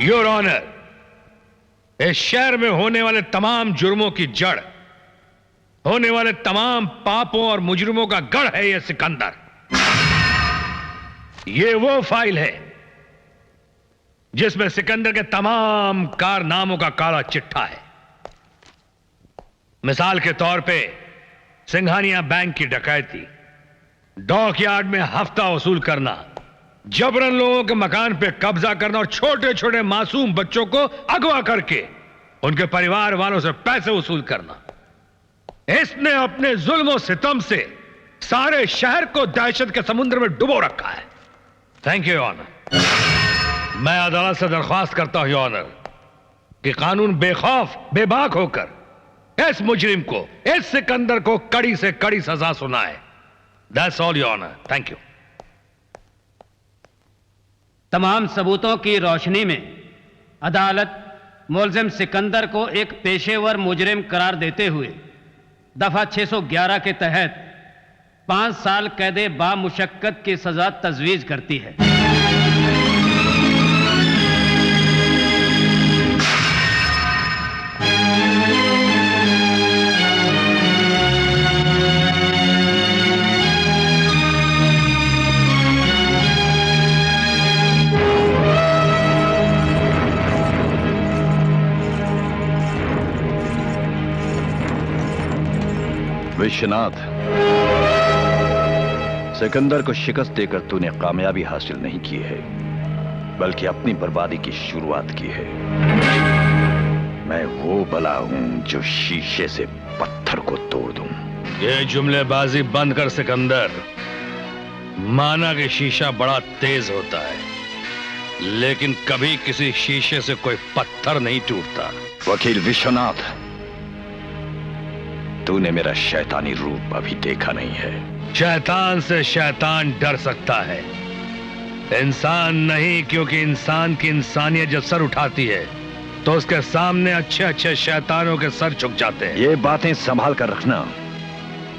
Your honour, इस शहर में होने वाले तमाम जुर्मों की जड़, होने वाले तमाम पापों और मुजरिमों का गढ़ है यह सिकंदर। यह वो फाइल है जिसमें सिकंदर के तमाम कारनामों का काला चिट्ठा है। मिसाल के तौर पे सिंघानिया बैंक की डकैती, डॉक यार्ड में हफ्ता वसूल करना, जबरन लोगों के मकान पे कब्जा करना और छोटे छोटे मासूम बच्चों को अगवा करके उनके परिवार वालों से पैसे वसूल करना। इसने अपने जुल्म और सितम से सारे शहर को दहशत के समुद्र में डुबो रखा है। Thank you honour. मैं अदालत से दरख्वास्त करता हूं ऑनर कि कानून बेखौफ बेबाक होकर इस मुजरिम को, इस सिकंदर को कड़ी से कड़ी सजा सुनाए। That's all your honour. Thank you. तमाम सबूतों की रोशनी में अदालत मुलजिम सिकंदर को एक पेशेवर मुजरिम करार देते हुए दफा 611 के तहत 5 साल कैदे बामुशक्कत की सजा तजवीज करती है। विश्वनाथ, सिकंदर को शिकस्त देकर तूने कामयाबी हासिल नहीं की है, बल्कि अपनी बर्बादी की शुरुआत की है। मैं वो बला हूं जो शीशे से पत्थर को तोड़ दूं। ये जुमलेबाजी बंद कर सिकंदर। माना कि शीशा बड़ा तेज होता है, लेकिन कभी किसी शीशे से कोई पत्थर नहीं टूटता। वकील विश्वनाथ, तूने मेरा शैतानी रूप अभी देखा नहीं है। शैतान से शैतान डर सकता है, इंसान नहीं, क्योंकि इंसान की इंसानियत जब सर उठाती है तो उसके सामने अच्छे अच्छे शैतानों के सर झुक जाते हैं। ये बातें संभाल कर रखना,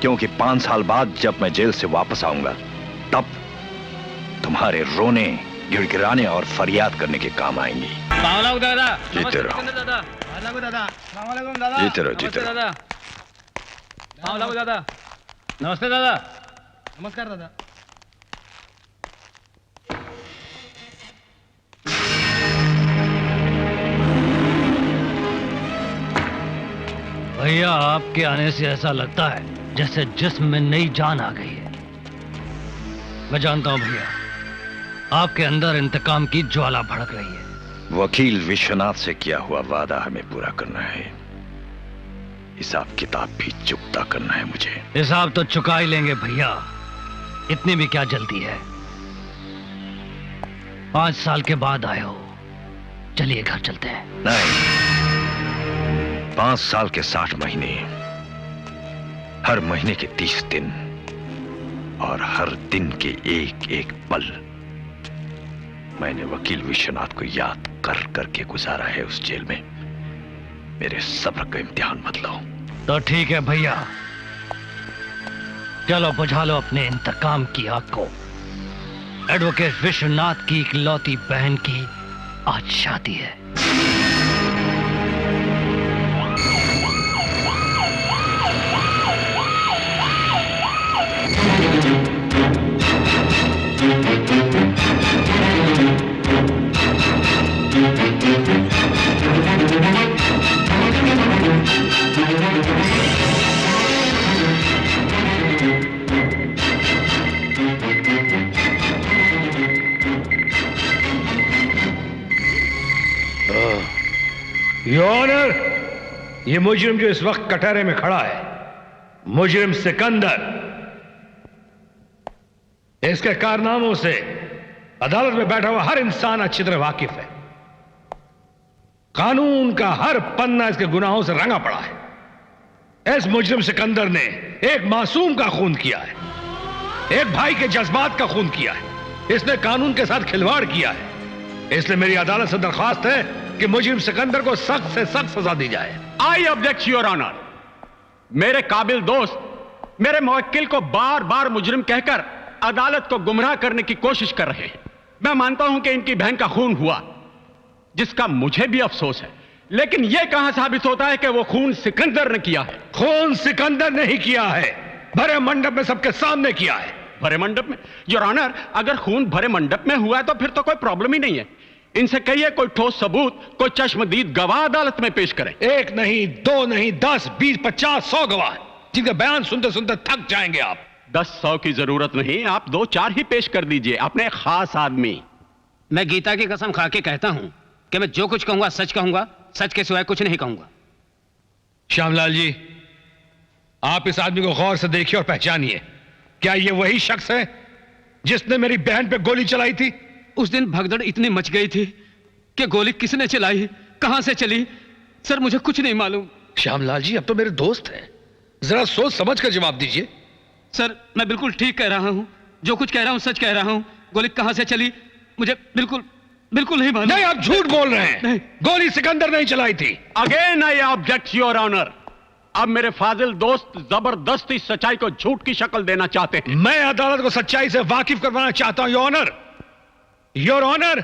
क्योंकि 5 साल बाद जब मैं जेल से वापस आऊंगा तब तुम्हारे रोने, गिड़गिड़ाने और फरियाद करने के काम आएंगी। जीते रहो, जीते रहो, जीते रहो। दादा। नमस्ते दादा। नमस्कार दादा। भैया, आपके आने से ऐसा लगता है जैसे जिस्म में नई जान आ गई है। मैं जानता हूं भैया, आपके अंदर इंतकाम की ज्वाला भड़क रही है। वकील विश्वनाथ से किया हुआ वादा हमें पूरा करना है। हिसाब किताब भी चुकता करना है मुझे। हिसाब तो चुका ही लेंगे भैया, इतनी भी क्या जल्दी है। 5 साल के बाद आए हो, चलिए घर चलते हैं। नहीं, 5 साल के 60 महीने, हर महीने के 30 दिन और हर दिन के एक एक पल मैंने वकील विश्वनाथ को याद कर करके गुजारा है उस जेल में। मेरे सब्र का इम्तिहान मत लो। तो ठीक है भैया, चलो बुझा लो अपने इंतकाम की आग को। एडवोकेट विश्वनाथ की इकलौती बहन की आज शादी है। योर ऑनर, ये मुजरिम जो इस वक्त कटहरे में खड़ा है, मुजरिम सिकंदर, इसके कारनामों से अदालत में बैठा हुआ हर इंसान अच्छी तरह वाकिफ है। कानून का हर पन्ना इसके गुनाहों से रंगा पड़ा है। इस मुजरिम सिकंदर ने एक मासूम का खून किया है, एक भाई के जज्बात का खून किया है। इसने कानून के साथ खिलवाड़ किया है। इसलिए मेरी अदालत से दरख्वास्त है कि मुजरिम सिकंदर को सख्त से सख्त सजा दी जाए। I object your honour. मेरे काबिल दोस्त मेरे मुवक्किल को बार बार मुजरिम कहकर अदालत को गुमराह करने की कोशिश कर रहे हैं। मैं मानता हूं कि इनकी बहन का खून हुआ, जिसका मुझे भी अफसोस है, लेकिन यह कहां साबित होता है कि वो खून सिकंदर ने किया है? खून सिकंदर नहीं किया है, भरे मंडप में सबके सामने किया है। भरे मंडप में? योर ऑनर, अगर खून भरे मंडप में हुआ है तो फिर तो कोई प्रॉब्लम ही नहीं है। इनसे कहिए कोई ठोस सबूत, कोई चश्मदीद गवाह अदालत में पेश करें। एक नहीं, दो नहीं, 10, 20, 50, 100 गवाह जिनका बयान सुनते सुनते थक जाएंगे आप। 10-100 की जरूरत नहीं, आप 2-4 ही पेश कर दीजिए, अपने खास आदमी। मैं गीता की कसम खा के कहता हूं कि मैं जो कुछ कहूंगा सच कहूंगा, सच के सिवाय कुछ नहीं कहूंगा। श्यामलाल जी, आप इस आदमी को गौर से देखिए और पहचानिए। क्या ये वही शख्स है जिसने मेरी बहन पे गोली चलाई थी? उस दिन भगदड़ इतनी मच गई थी कि गोली किसने चलाई, कहां से चली, सर मुझे कुछ नहीं मालूम। श्यामलाल जी, अब तो मेरे दोस्त हैं, जरा सोच समझ कर जवाब दीजिए। सर मैं बिल्कुल ठीक कह रहा हूं, जो कुछ कह रहा हूं सच कह रहा हूं। गोली कहां से चली मुझे बिल्कुल नहीं मालूम। नहीं, आप झूठ बोल रहे हैं। नहीं। गोली सिकंदर नहीं चलाई थी। Again I object your honour. अब मेरे फाजिल दोस्त जबरदस्ती सच्चाई को झूठ की शक्ल देना चाहते हैं। मैं अदालत को सच्चाई से वाकिफ करवाना चाहता हूं योर ऑनर।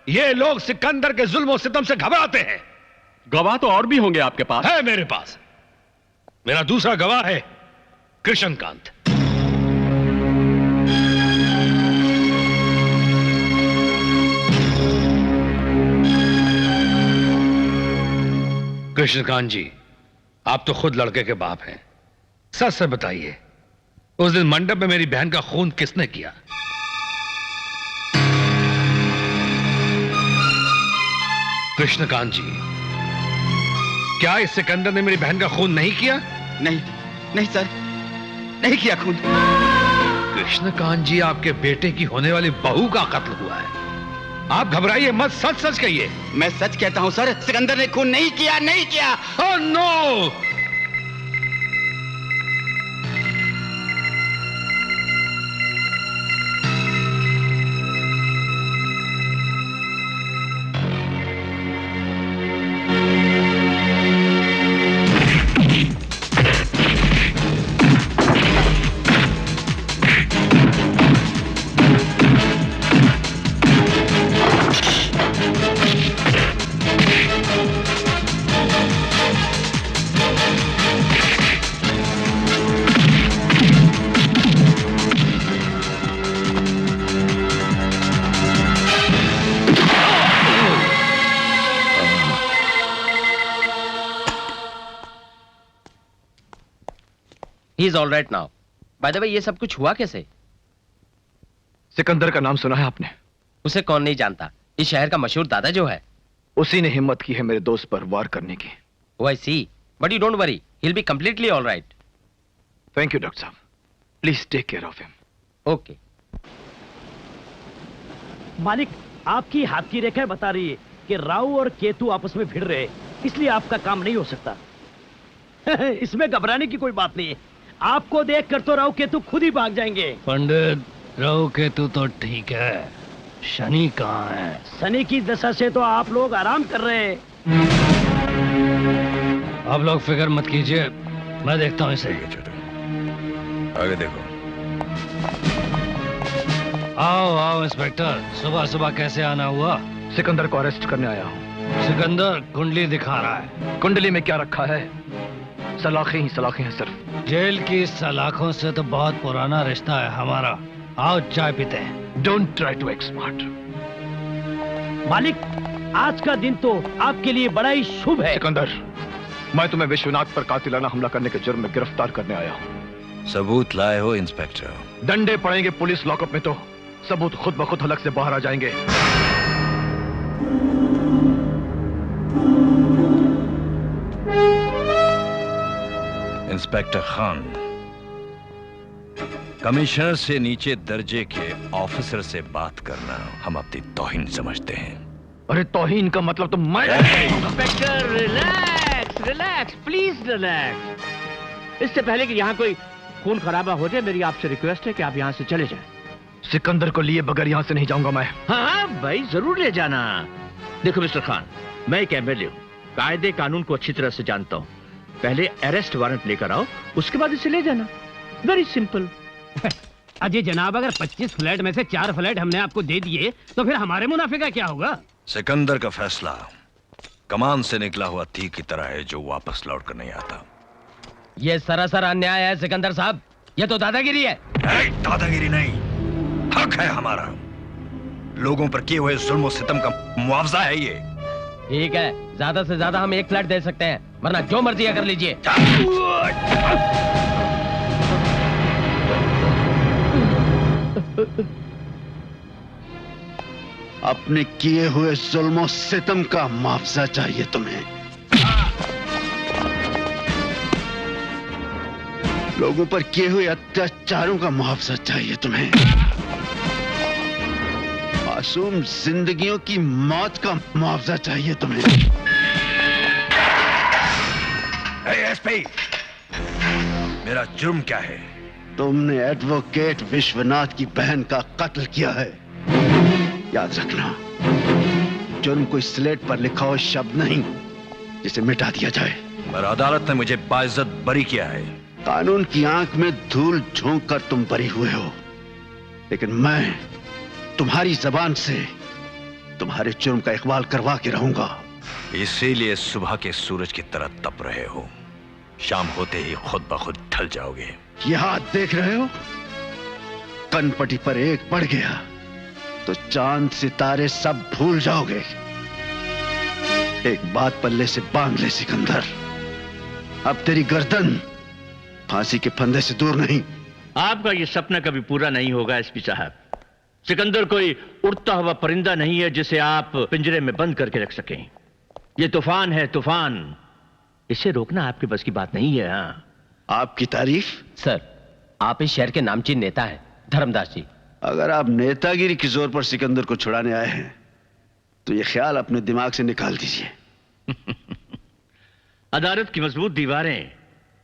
ये लोग सिकंदर के जुल्म और सितम से घबराते हैं। गवाह तो और भी होंगे आपके पास? है मेरे पास। मेरा दूसरा गवाह है कृष्णकांत। कृष्णकांत जी, आप तो खुद लड़के के बाप हैं, सच से बताइए, उस दिन मंडप में मेरी बहन का खून किसने किया? कृष्णकांत जी, क्या इस सिकंदर ने मेरी बहन का खून नहीं किया? नहीं सर, नहीं किया खून। कृष्णकांत जी, आपके बेटे की होने वाली बहू का कत्ल हुआ है। आप घबराइए मत, सच सच कहिए। मैं सच कहता हूं सर, सिकंदर ने खून नहीं किया। Oh no! He is all right now. By the way, ये सब कुछ हुआ कैसे? सिकंदर का नाम सुना है आपने? उसे कौन नहीं जानता, इस शहर का मशहूर दादा जो है। उसी ने हिम्मत की है मेरे दोस्त पर वार करने की। Oh, I see. But you don't worry. He'll be completely all right. Thank you doctor साहब। Please take care of him. Okay. मालिक, आपकी हाथ की रेखा बता रही है कि राहु और केतु आपस में भिड़ रहे, इसलिए आपका काम नहीं हो सकता। इसमें घबराने की कोई बात नहीं है। आपको देखकर तो राहु केतु खुद ही भाग जाएंगे। पंडित, राहु केतु तो ठीक है, शनि कहाँ है? शनि की दशा से तो आप लोग आराम कर रहे हैं। आप लोग फिक्र मत कीजिए, मैं देखता हूँ इसे। आगे देखो। आओ इंस्पेक्टर, सुबह सुबह कैसे आना हुआ? सिकंदर को अरेस्ट करने आया हूँ। सिकंदर कुंडली दिखा रहा है। कुंडली में क्या रखा है? सलाखें ही सलाखें हैं सिर्फ। जेल की सलाखों से तो बहुत पुराना रिश्ता है हमारा। आओ चाय पीते हैं। Don't try to act smart. मालिक, आज का दिन तो आपके लिए बड़ा ही शुभ है। सिकंदर, मैं तुम्हें विश्वनाथ पर कातिलाना हमला करने के जुर्म में गिरफ्तार करने आया हूँ। सबूत लाए हो इंस्पेक्टर? डंडे पड़ेंगे पुलिस लॉकअप में तो सबूत खुद ब खुद हलक से बाहर आ जाएंगे। इंस्पेक्टर खान, कमिश्नर से नीचे दर्जे के ऑफिसर से बात करना हम अपनी तौहीन समझते हैं। अरे तौहीन का मतलब तो मैं। Inspector relax, please relax. इससे पहले कि यहाँ कोई खून खराबा हो जाए, मेरी आपसे रिक्वेस्ट है कि आप यहाँ से चले जाएं। सिकंदर को लिए बगैर यहाँ से नहीं जाऊंगा मैं। हाँ भाई, जरूर ले जाना। देखो मिस्टर खान, मैं एक एमएलए हूँ, कायदे कानून को अच्छी तरह से जानता हूँ। पहले अरेस्ट वारंट लेकर आओ, उसके बाद इसे ले जाना। Very simple. अजय जनाब, अगर 25 फ्लैट में से 4 फ्लैट हमने आपको दे दिए तो फिर हमारे मुनाफे का क्या होगा? सिकंदर का फैसला कमान से निकला हुआ तीर की तरह है जो वापस लौट कर नहीं आता। ये सरासर अन्याय है सिकंदर साहब, ये तो दादागिरी है। दादागिरी नहीं, हक है हमारा। लोगों पर किए हुए जुल्म और सितम का मुआवजा है ये। ठीक है, ज्यादा से ज्यादा हम 1 फ्लैट दे सकते हैं, वरना जो मर्जी कर लीजिए। अपने किए हुए जुल्म सितम का मुआवजा चाहिए तुम्हें। लोगों पर किए हुए अत्याचारों का मुआवजा चाहिए तुम्हें। मासूम जिंदगियों की मौत का मुआवजा चाहिए तुम्हें। एसपी, मेरा जुर्म क्या है? तुमने एडवोकेट विश्वनाथ की बहन का कत्ल किया है। याद रखना, जुर्म कोई स्लेट पर लिखा हुआ शब्द नहीं जिसे मिटा दिया जाए। पर अदालत ने मुझे बाइज्जत बरी किया है। कानून की आंख में धूल झोंक कर तुम बरी हुए हो, लेकिन मैं तुम्हारी जबान से तुम्हारे जुर्म का इकबाल करवा के रहूंगा। इसीलिए सुबह के सूरज की तरह तप रहे हो, शाम होते ही खुद ब खुद ढल जाओगे। यहां देख रहे हो, कनपटी पर एक पड़ गया तो चांद सितारे सब भूल जाओगे। एक बात पल्ले से बांध ले सिकंदर, अब तेरी गर्दन फांसी के फंदे से दूर नहीं। आपका ये सपना कभी पूरा नहीं होगा एसपी साहब। सिकंदर कोई उड़ता हुआ परिंदा नहीं है जिसे आप पिंजरे में बंद करके रख सकें। ये तूफान है, तूफान। इसे रोकना आपके बस की बात नहीं है। हाँ, आपकी तारीफ? सर, आप इस शहर के नामचीन नेता हैं, धर्मदास जी। अगर आप नेतागिरी के जोर पर सिकंदर को छुड़ाने आए हैं तो यह ख्याल अपने दिमाग से निकाल दीजिए। अदालत की मजबूत दीवारें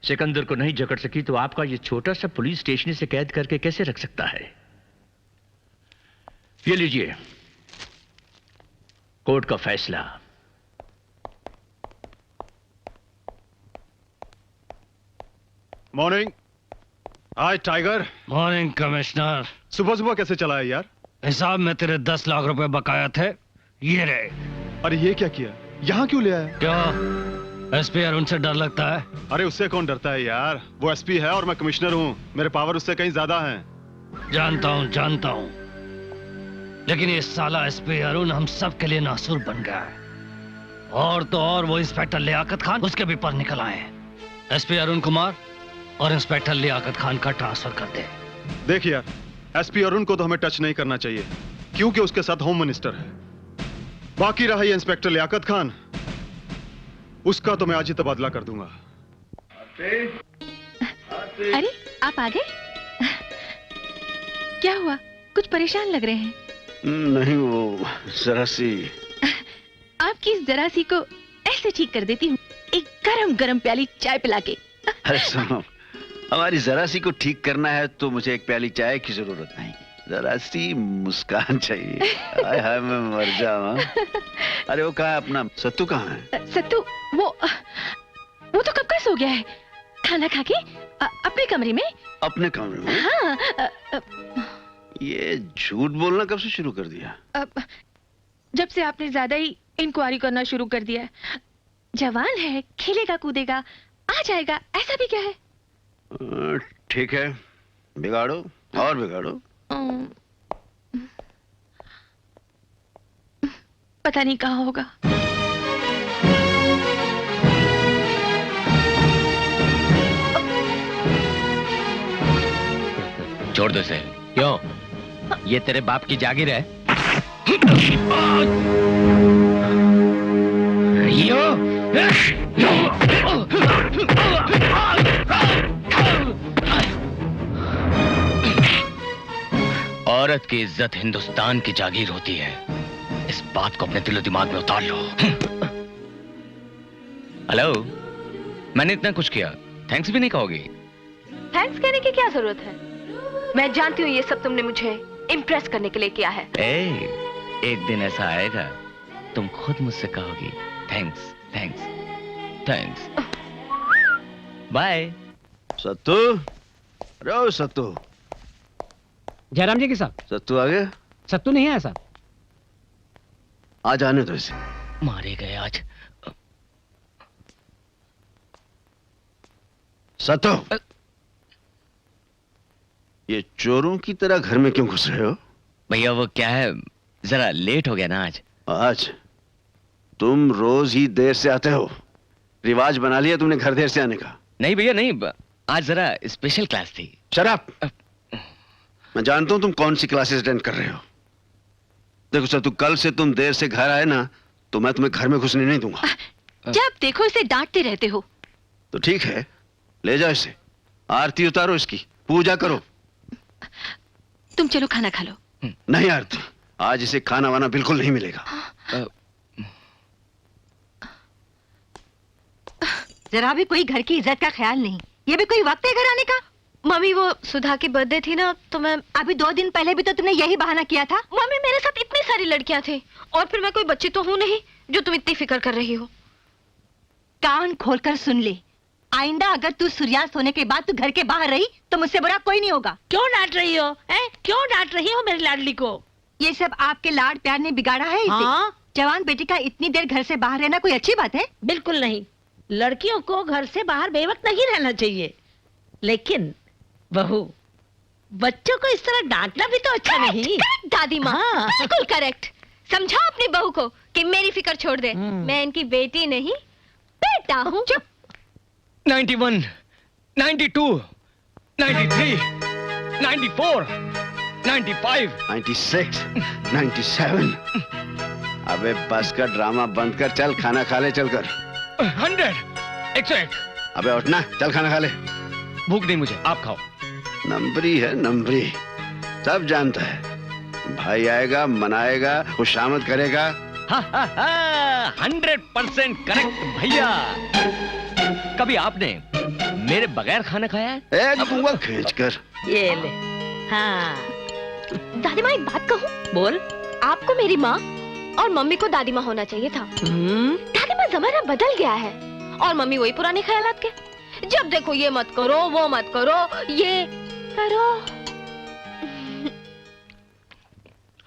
सिकंदर को नहीं जकड़ सकी तो आपका ये छोटा सा पुलिस स्टेशन से कैद करके कैसे रख सकता है? ये लीजिए कोर्ट का फैसला। मॉर्निंग। हाय टाइगर। Morning commissioner. सुबह सुबह कैसे चला है यार? हिसाब में तेरे 10 लाख रुपए बकाया थे, ये रहे। अरे ये क्या किया? यहाँ क्यों ले आया? क्या एसपी अरुण से डर लगता है? अरे उससे कौन डरता है यार, वो एसपी है और मैं कमिश्नर हूँ, मेरे पावर उससे कहीं ज्यादा हैं। जानता हूँ, लेकिन ये साला एसपी अरुण हम सब के लिए नासुर बन गया है। और तो और वो इंस्पेक्टर लियाकत खान, उसके भी पर निकल आए हैं। एसपी अरुण कुमार और इंस्पेक्टर लियाकत खान का ट्रांसफर कर दे। देख यार, एसपी अरुण को तो हमें टच नहीं करना चाहिए क्योंकि उसके साथ होम मिनिस्टर है। बाकी रहा ये इंस्पेक्टर लियाकत खान, उसका तो मैं आज ही तबादला कर दूंगा। अरे आप आ गए? क्या हुआ, कुछ परेशान लग रहे हैं? नहीं, वो जरा सी। आपकी इस जरा सी को ऐसे ठीक कर देती हूँ, एक गरम गरम प्याली चाय पिला के। अरे सुनो, हमारी जरा सी को ठीक करना है तो मुझे एक प्याली चाय की जरूरत नहीं, जरा सी मुस्कान चाहिए। हाय हाय मैं मर जाऊं। अरे वो कहाँ है अपना सत्तू? कहाँ है सत्तू? वो तो कब का सो गया है, खाना खा के अपने कमरे में। अपने कमरे में? हाँ। ये झूठ बोलना कब से शुरू कर दिया? जब से आपने ज्यादा ही इंक्वायरी करना शुरू कर दिया है। जवान है, खेलेगा कूदेगा, आ जाएगा, ऐसा भी क्या है? ठीक है, बिगाड़ो और बिगाड़ो। पता नहीं कहाँ होगा। छोड़ दो इसे। क्यों? ये तेरे बाप की जागीर है। औरत की इज्जत हिंदुस्तान की जागीर होती है, इस बात को अपने दिलो दिमाग में उतार लो। हेलो, मैंने इतना कुछ किया, थैंक्स भी नहीं कहोगी? थैंक्स कहने की क्या जरूरत है? मैं जानती हूँ ये सब तुमने मुझे इम्प्रेस करने के लिए किया है। एक दिन ऐसा आएगा तुम खुद मुझसे कहोगी थैंक्स थैंक्स थैंक्स। बाय। सत्तू, अरे ओ सत्तू। जयराम जी के साथ। सत्तू आ गया? सत्तू नहीं आया साहब। आज आने दो इसे। मारे गए आज। सत्तू, ये चोरों की तरह घर में क्यों घुस रहे हो? भैया वो क्या है, जरा लेट हो गया ना आज। आज तुम रोज ही देर से आते हो, रिवाज बना लिया तुमने घर देर से आने का। नहीं भैया नहीं, आज जरा स्पेशल क्लास थी। शराब। मैं जानता हूं तुम कौन सी क्लासेस अटेंड कर रहे हो। देखो सत्तू, कल से तुम देर से घर आए ना तो मैं तुम्हें घर में घुसने नहीं दूंगा। जब देखो इसे डांटते रहते हो। तो ठीक है, ले जाओ इसे, आरती उतारो इसकी, पूजा करो। तुम चलो खाना खा लो। नहीं आरती, आज इसे खाना वाना बिल्कुल नहीं मिलेगा। जरा भी कोई घर की इज्जत का ख्याल नहीं। ये भी कोई वक्त है घर आने का? मम्मी वो सुधा की बर्थडे थी ना तो मैं अभी 2 दिन पहले भी तो तुमने यही बहाना किया था। मम्मी मेरे साथ इतनी सारी लड़कियां थी और फिर मैं कोई बच्ची तो हूं नहीं जो तुम इतनी फिक्र कर रही हो। कान खोलकर सुन ले, आइंदा अगर तू सूर्यास्त होने के बाद तू घर के बाहर रही तो मुझसे बुरा कोई नहीं होगा। क्यों डांट रही हो? क्यों डांट रही हो मेरी लाडली को? ये सब आपके लाड प्यार ने बिगाड़ा है इसे। हाँ? जवान बेटी का इतनी देर घर से बाहर रहना कोई अच्छी बात है? बिल्कुल नहीं। लड़कियों को घर से बाहर बेवक्त नहीं रहना चाहिए, लेकिन बहू बच्चों को इस तरह डांटना भी तो अच्छा नहीं। दादी माँ बिल्कुल करेक्ट। समझाओ अपनी बहू को कि मेरी फिक्र छोड़ दे। मैं इनकी बेटी नहीं बेटा हूँ। 91, 92, 93, 94, 95, 96, 97। अबे बस का ड्रामा बंद कर, चल खाना खा ले चलकर। 100, 101। अबे उठना, चल खाना खा ले। भूख नहीं मुझे, आप खाओ। नंबरी है नंबरी, सब जानता है। भाई आएगा, मनाएगा, खुशामद करेगा। 100% करेक्ट भैया। कभी आपने मेरे बगैर खाना खाया है? एक बुआ खींच कर। ये ले। हाँ। दादी माँ एक बात कहूँ? बोल। आपको मेरी माँ और मम्मी को दादी माँ होना चाहिए था। दादी माँ जमाना बदल गया है और मम्मी वही पुराने ख्यालात के। जब देखो ये मत करो, वो मत करो, ये करो।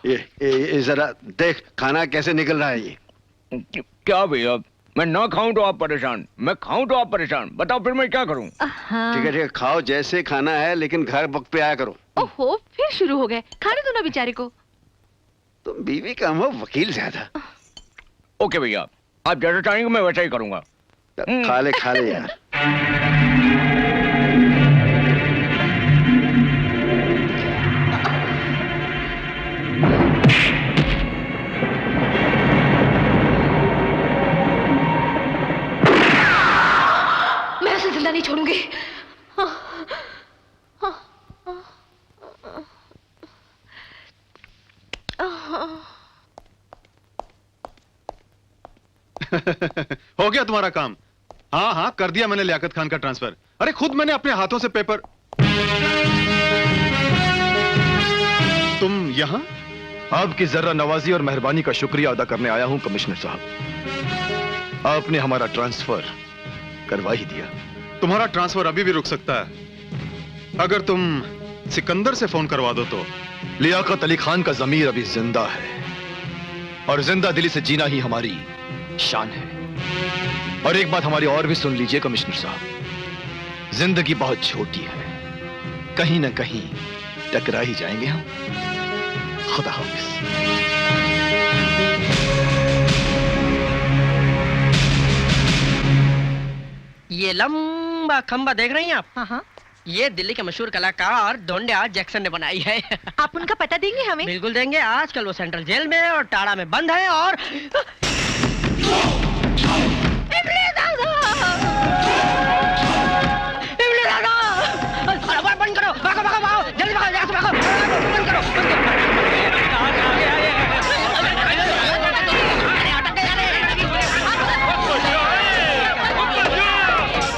ये जरा देख खाना कैसे निकल रहा है ये। क्या भैया, मैं ना खाऊं तो आप परेशान, मैं खाऊं तो आप परेशान, बताओ फिर मैं क्या करूं? ठीक है खाओ जैसे खाना है, लेकिन घर वक्त पे आया करो। ओहो फिर शुरू हो गए, खाने दो ना बेचारे को। तुम बीवी कम हो, वकील ज्यादा। ओके भैया, आप जैसा चाहेंगे मैं वैसा ही करूंगा। खा ले यार। मैं उसे जिंदा नहीं छोड़ूंगी। हो गया तुम्हारा काम? हाँ कर दिया मैंने लियाकत खान का ट्रांसफर। अरे खुद मैंने अपने हाथों से पेपर। तुम यहां? आपकी जर्रा नवाजी और मेहरबानी का शुक्रिया अदा करने आया हूं कमिश्नर साहब। आपने हमारा ट्रांसफर करवा ही दिया। तुम्हारा ट्रांसफर अभी भी रुक सकता है अगर तुम सिकंदर से फोन करवा दो तो। लियाकत अली खान का जमीर अभी जिंदा है और जिंदा दिली से जीना ही हमारी शान है। और एक बात हमारी और भी सुन लीजिए कमिश्नर साहब, जिंदगी बहुत छोटी है, कहीं ना कहीं टकरा ही जाएंगे हम। खुदा हाफिज। ये लंबा खंबा देख रही हैं आप? हाँ। ये दिल्ली के मशहूर कलाकार धोंडिया जैक्सन ने बनाई है। आप उनका पता देंगे हमें? बिल्कुल देंगे। आजकल वो सेंट्रल जेल में और टाड़ा में बंद है। और बंद करो, भागो भागो भागो, जल्दी भागो, यहाँ से भागो, बंद करो, बंद करो।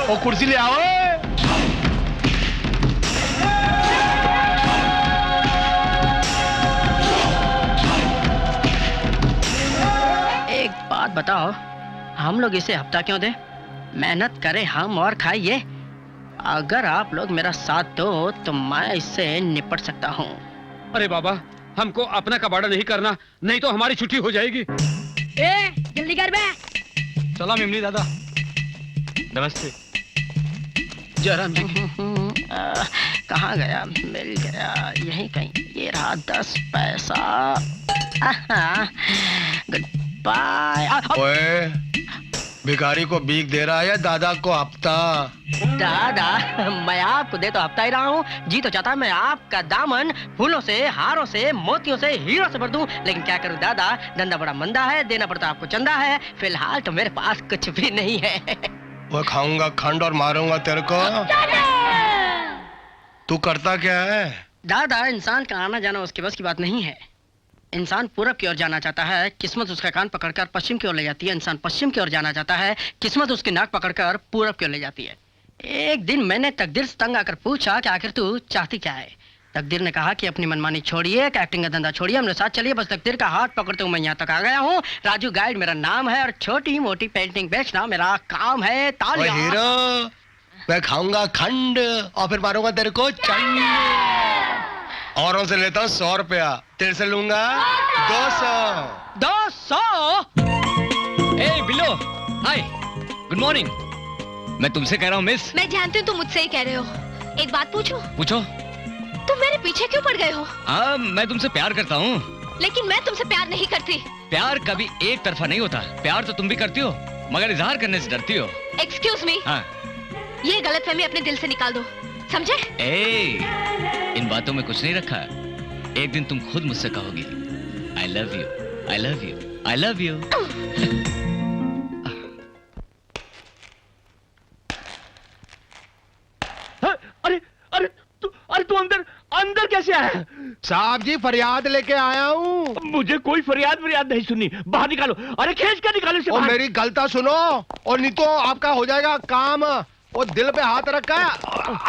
ओ कुर्सी ले आओ। बात बताओ, हम लोग इसे हफ्ता क्यों दें? मेहनत करें हम और खाइए। अगर आप लोग मेरा साथ दो तो मैं इससे निपट सकता हूँ। अरे बाबा, हमको अपना कबाड़ा नहीं करना, नहीं तो हमारी छुट्टी हो जाएगी। ए, जल्दी कर बे। सलाम इमली दादा। नमस्ते। जरा कहाँ गया? मिल गया, यहीं कहीं। ये रहा 10 पैसा। Good bye. ओए, भिखारी को भीख दे रहा है, दादा को हफ्ता? दादा, मैं आपको दे तो हफ्ता ही रहा हूँ। जी तो चाहता मैं आपका दामन फूलों से, हारों से, मोतियों से, हीरों से भर दूं, लेकिन क्या करूँ दादा, धंधा बड़ा मंदा है, देना पड़ता आपको चंदा है। फिलहाल तो मेरे पास कुछ भी नहीं है। वो खाऊंगा खंड और मारूंगा तेरे को। तू करता क्या है? दादा, इंसान का आना जाना उसके बस की बात नहीं है। इंसान पूरब की ओर जाना चाहता है, किस्मत उसका कान पकड़कर पश्चिम की ओर ले जाती है। इंसान पश्चिम की ओर जाना चाहता है, किस्मत उसकी नाक पकड़कर पूरब की ओर ले जाती है। एक दिन मैंने तकदीर से तंग आकर पूछा कि आखिर तू चाहती क्या है? तकदीर ने कहा कि अपनी मनमानी छोड़िए, एक्टिंग का धंधा छोड़िए, हमने साथ चलिए। बस तकदीर का हाथ पकड़ते हुए मैं यहाँ तक आ गया हूँ। राजू गाइड मेरा नाम है और छोटी मोटी पेंटिंग बेचना मेरा काम है। तालियां। हीरो, मैं खाऊंगा खंड और फिर मारूंगा तेरे को चंड। औरों से लेता हूँ 100 रुपया, तेरे से लूंगा 200। 200? ए बिल्लो, हाय, गुड मॉर्निंग। मैं तुमसे कह रहा हूँ मिस। मैं जानती हूँ तुम मुझसे ही कह रहे हो। एक बात पूछूं? पूछो। तुम मेरे पीछे क्यों पड़ गए हो? हाँ, मैं तुमसे प्यार करता हूँ। लेकिन मैं तुमसे प्यार नहीं करती। प्यार कभी एक तरफा नहीं होता। प्यार तो तुम भी करती हो, मगर इजहार करने से डरती हो। Excuse me. हाँ। ये गलतफहमी अपने दिल से निकाल दो, समझे? इन बातों में कुछ नहीं रखा। एक दिन तुम खुद मुझसे कहोगी I love you, I love you, I love you. अरे तू अंदर अंदर कैसे आया? साहब जी, फरियाद लेके आया हूँ। मुझे कोई फरियाद नहीं सुननी। बाहर निकालो। अरे खींच कर निकालो इसे और बाहर। मेरी गलता सुनो, और नहीं तो आपका हो जाएगा काम। वो दिल पे हाथ रखा है।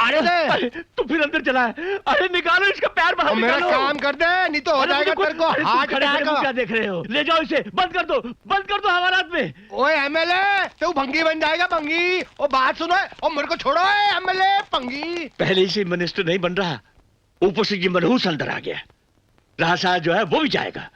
अरे तू फिर अंदर चला है। अरे निकालो इसका पैर बाहर मेरा निकालो। काम कर दे, नहीं तो हो जाएगा तेरे को हार्ट अटैक। क्या देख रहे हो? ले जाओ इसे, बंद कर दो हवालात में। ओए एमएलए, तू भंगी बन जाएगा, भंगी। ओ बात सुनो, और मेरे को छोड़ो एमएलए भंगी। पहले से मिनिस्टर नहीं बन रहा, ऊपर से ये मनहूस अंदर आ गया। रासा जो है वो भी जाएगा।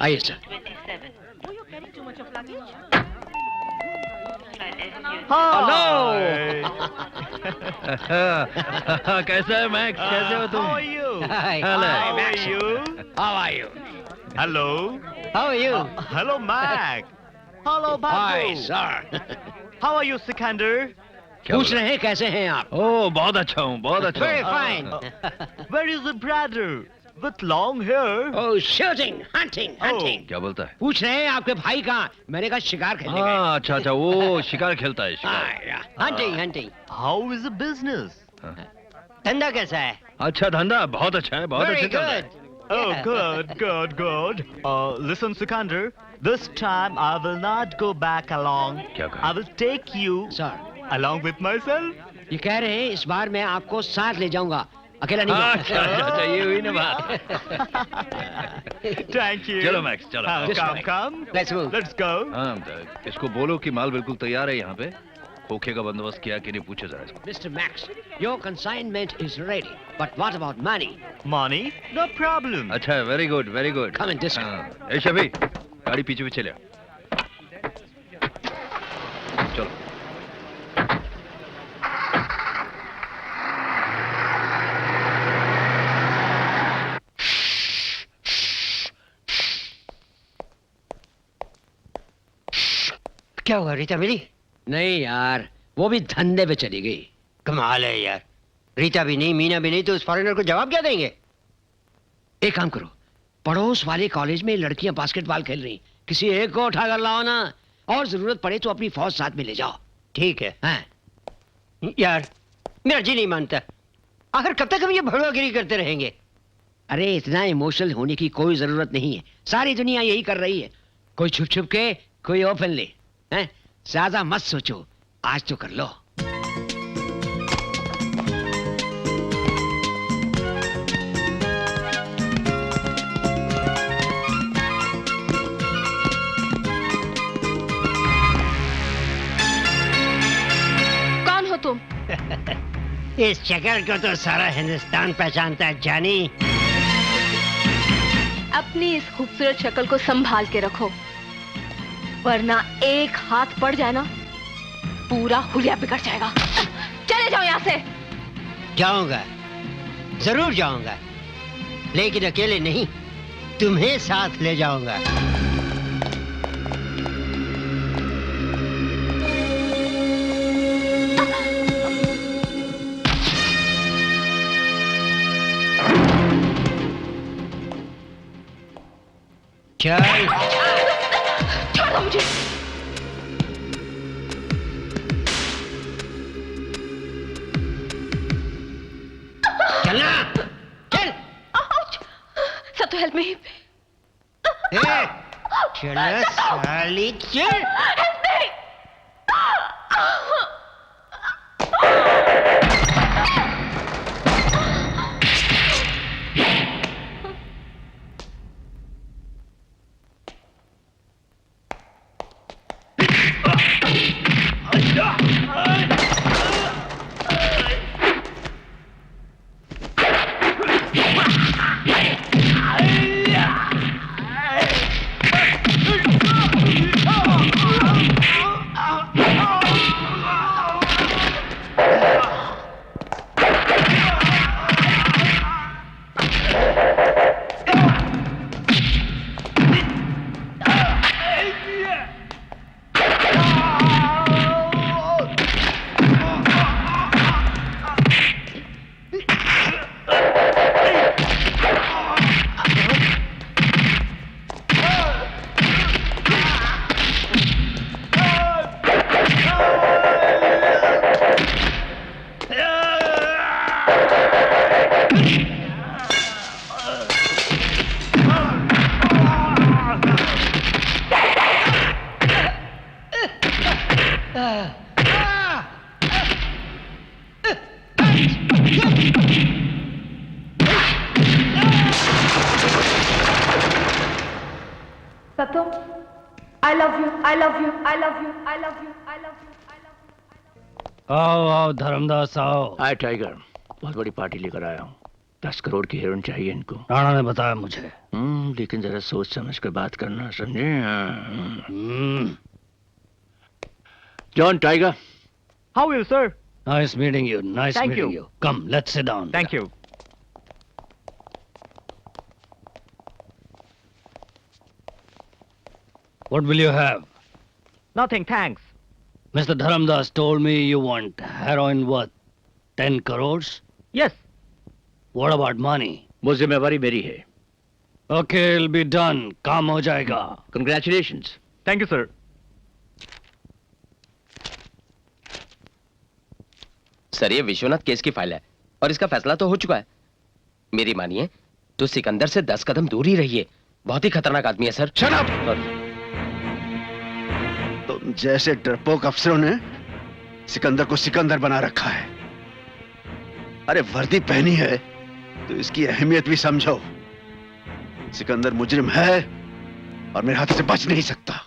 आइए सर। कैसा है मैक्स? कैसे हो तुम? Hello. How are you? Hello, Mac. Hello, Babu. Hi, sir. How are you, Sikandar? पूछ रहे हैं कैसे हैं आप? ओह, बहुत अच्छा हूँ, बहुत अच्छा। Very fine. Where is the brother with long hair? Oh, shooting, hunting. क्या बोलता है? पूछ रहे हैं आपके भाई कहाँ? मैंने कहा शिकार खेलने गए। हाँ, अच्छा, वो शिकार खेलता है, शिकार। Hunting. How is the business? धंधा कैसा है? अच्छा धंधा, बहुत अच्छा है, बहुत अच्छा चल रहा है। Oh, good. Listen, Sikandar. This time I will not go back along. क्या कहा? I will take you along with myself. ये कह रहे हैं इस बार मैं आपको साथ ले जाऊंगा, अकेला नहीं जाऊंगा। अच्छा, ये हुई ना बात। Thank you. चलो मैक्स, चलो। Come. Let's move. Let's go. हाँ, इसको बोलो कि माल बिल्कुल तैयार है यहाँ पे। खोखे का बंदोबस्त किया कि नहीं, पूछे जरा इसको। Mr. Max, your consignment is ready, but what about money? Money? No problem. अच्छा, very good, very good. Come and discuss. हाँ, ए शफी, गाड़ी पीछे ले। चलो। क्या हुआ, रीता मिली? नहीं यार, वो भी धंधे पे चली गई। कमाल है यार, रीता भी नहीं, मीना भी नहीं, तो उस फॉरेनर को जवाब क्या देंगे? एक काम करो, पड़ोस वाले कॉलेज में लड़कियां बास्केटबॉल खेल रही, किसी एक को उठा कर लाओ ना, और जरूरत पड़े तो अपनी फौज साथ में ले जाओ। ठीक है। हाँ यार, मेरा जी नहीं मानता, आखिर कब तक हम ये भड़वागिरी करते रहेंगे? अरे इतना इमोशनल होने की कोई जरूरत नहीं है, सारी दुनिया यही कर रही है, कोई छुप छुप के, कोई ओपनली। हैं? ज्यादा मत सोचो, आज तो कर लो। तुम? इस शक्ल को तो सारा हिंदुस्तान पहचानता है जानी। अपनी इस खूबसूरत शक्ल को संभाल के रखो, वरना एक हाथ पड़ जाए ना पूरा हुलिया बिगड़ जाएगा। चले जाओ यहाँ से। जाऊंगा, जरूर जाऊंगा, लेकिन अकेले नहीं, तुम्हें साथ ले जाऊंगा। चल। छोड़ दो मुझे। चलना, चल। सत्तू हेल्प मी। चलो साली चल। सत्तू, I love you, I love you, I love you, I love you, I love you, I love you. आओ आओ धर्मदास आओ। हाय टाइगर, बहुत बड़ी पार्टी लेकर आया हूँ। 10 करोड़ की हीरोइन चाहिए इनको। राणा ने बताया मुझे। लेकिन जरा सोच समझ कर बात करना, समझे? John tiger. How are you, sir? Nice meeting you. Nice Thank meeting you. you. Come, let's sit down. Thank you. What will you have? Nothing, thanks. Mr. Dharamdas told me you want heroin worth 10 crores? Yes. What about money? वो जिम्मेवारी मेरी है। Okay, it'll be done. काम हो जाएगा। Congratulations. Thank you, sir. Sir, ये Vishwanath case की file है और इसका फैसला तो हो चुका है। मेरी मानिए तो सिकंदर से 10 कदम दूर ही रहिए। बहुत ही खतरनाक आदमी है सर। Shut up! तुम जैसे डरपोक अफसरों ने सिकंदर को सिकंदर बना रखा है। अरे वर्दी पहनी है तो इसकी अहमियत भी समझो। सिकंदर मुजरिम है और मेरे हाथ से बच नहीं सकता।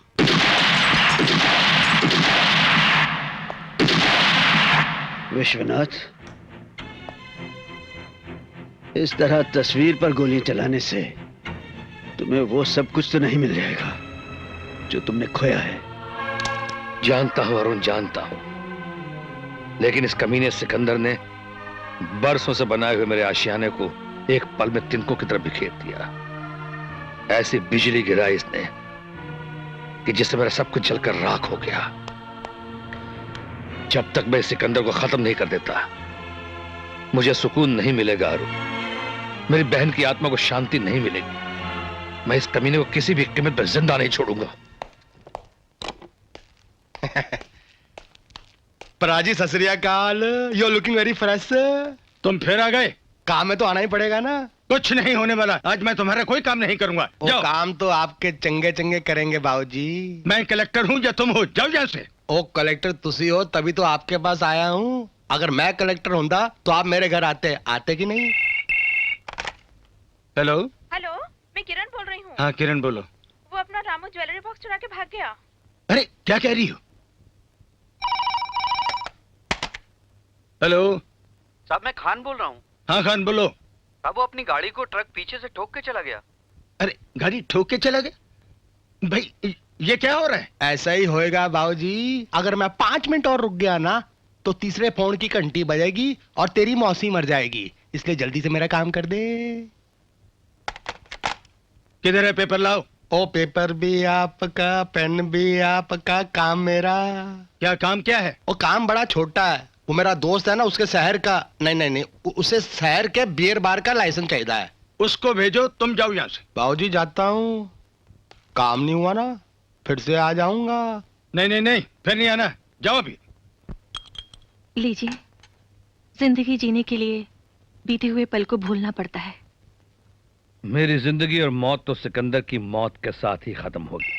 विश्वनाथ, इस तरह तस्वीर पर गोलियां चलाने से तुम्हें वो सब कुछ तो नहीं मिल जाएगा जो तुमने खोया है। जानता हूं अरुण, जानता हूं, लेकिन इस कमीने सिकंदर ने बरसों से बनाए हुए मेरे आशियाने को एक पल में तिनकों की तरफ बिखेर दिया। ऐसी बिजली गिराई इसने कि जिससे मेरा सब कुछ जलकर राख हो गया। जब तक मैं सिकंदर को खत्म नहीं कर देता मुझे सुकून नहीं मिलेगा अरुण। मेरी बहन की आत्मा को शांति नहीं मिलेगी। मैं इस कमीने को किसी भी कीमत पर जिंदा नहीं छोड़ूंगा। पराजी सत श्री अकाल, यू लुकिंग वेरी फ्रेश। तुम फिर आ गए? काम में तो आना ही पड़ेगा ना। कुछ नहीं होने वाला, आज मैं तुम्हारा कोई काम नहीं करूंगा। वो काम तो आपके चंगे चंगे करेंगे बाबूजी। मैं कलेक्टर हूं या तुम हो? जाओ यहां से। ओ कलेक्टर तुसी हो तभी तो आपके पास आया हूं। अगर मैं कलेक्टर होता तो आप मेरे घर आते कि नहीं? हेलो हेलो, मैं किरण बोल रही हूँ। हाँ किरण बोलो। वो अपना रामू ज्वेलरी बॉक्स चुरा के भाग गया। अरे क्या कह रही हो? हेलो साहब, मैं खान बोल रहा हूँ। हाँ खान बोलो। साहब, वो अपनी गाड़ी को ट्रक पीछे से ठोक के चला गया। अरे गाड़ी ठोक के चला गया? भाई ये क्या हो रहा है? ऐसा ही होएगा बाबूजी। अगर मैं 5 मिनट और रुक गया ना तो तीसरे फोन की घंटी बजेगी और तेरी मौसी मर जाएगी। इसलिए जल्दी से मेरा काम कर दे। किधर है पेपर? लाओ। ओ पेपर भी आपका, पेन भी आपका, काम मेरा। क्या काम क्या है? वो काम बड़ा छोटा है। वो मेरा दोस्त है ना, उसके शहर का नहीं उसे शहर के बियर बार का लाइसेंस चाहिए है। उसको भेजो, तुम जाओ यहाँ से। बाबूजी जाता हूँ, काम नहीं हुआ ना फिर से आ जाऊंगा। नहीं फिर नहीं आना, जाओ अभी। लीजिए, जिंदगी जीने के लिए बीते हुए पल को भूलना पड़ता है। मेरी जिंदगी और मौत तो सिकंदर की मौत के साथ ही खत्म होगी।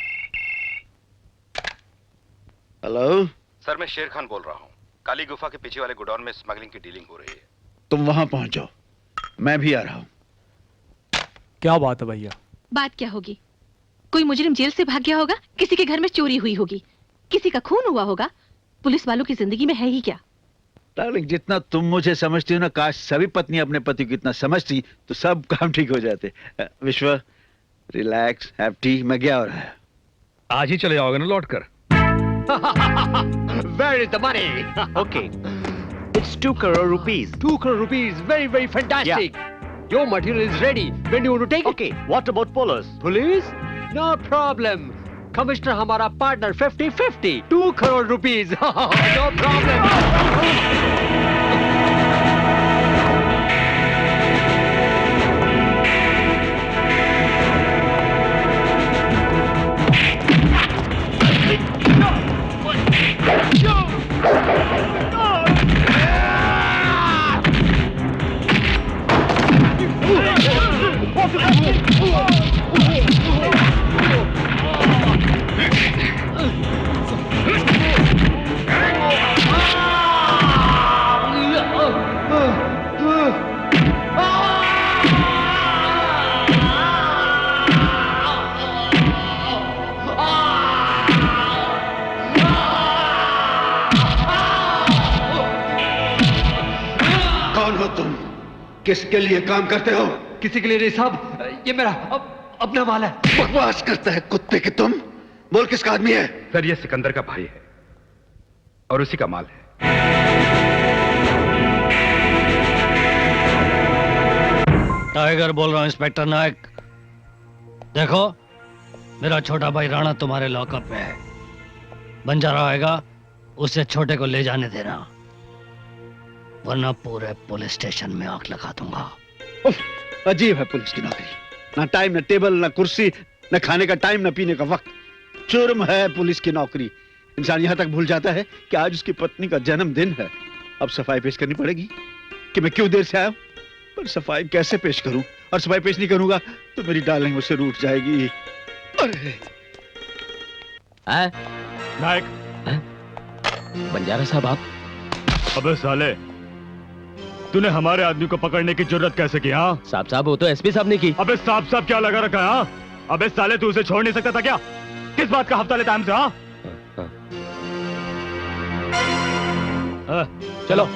हेलो सर, मैं शेर खान बोल रहा हूँ। काली गुफा के पीछे वाले गोडाउन में स्मगलिंग की डीलिंग हो रही है। तुम वहां पहुंच जाओ, मैं भी आ रहा हूं। क्या बात है भैया? बात क्या होगी? कोई मुजरिम जेल से भाग गया होगा, किसी के घर में चोरी हुई होगी, किसी का खून हुआ होगा। पुलिस वालों की जिंदगी में है ही क्या? डार्लिंग, जितना तुम मुझे समझती हो ना, काश सभी पत्नी अपने पति को इतना समझती तो सब काम ठीक हो जाते। विश्व, रिलैक्स, हैव टी। मैं गया और आज ही चले जाओगे ना लौट कर? Where is the money? Okay, it's 2 crore rupees. 2 crore rupees, very fantastic. Yeah. Your material is ready. When do you want to take it? Okay. What about police? Police? No problem. Commissioner हमारा partner 50-50. 2 crore rupees. No problem. किसके लिए काम करते हो? किसी के लिए नहीं साहब, ये मेरा अपना माल है। बकवास करता है कुत्ते के तुम। बोल किसका आदमी है? सर, ये सिकंदर का भाई है और उसी का माल है। टाइगर बोल रहा हूं, इंस्पेक्टर नायक। देखो, मेरा छोटा भाई राणा तुम्हारे लॉकअप में है। बंजारा आएगा, उससे छोटे को ले जाने देना, वरना पूरे पुलिस स्टेशन में आग लगा दूंगा। अजीब है पुलिस की नौकरी। ना टाइम, ना टेबल, ना कुर्सी, ना खाने का टाइम, ना पीने का वक्त। जुर्म है पुलिस की नौकरी। इंसान यहां तक भूल जाता है कि आज उसकी पत्नी का जन्मदिन है। अब सफाई पेश करनी पड़ेगी कि मैं क्यों देर से आया, पर सफाई कैसे पेश करूं? और सफाई पेश नहीं करूंगा तो मेरी डार्लिंग मुझसे रूठ जाएगी। अरे नायक। बंजारा साहब आप? अबे साले, तूने हमारे आदमी को पकड़ने की जरूरत कैसे की? हाँ साहब, वो तो एसपी साहब ने की। अबे साहब क्या लगा रखा है? हाँ अबे साले, तू उसे छोड़ नहीं सकता था क्या? किस बात का हफ्ता लेता हमसे? हाँ चलो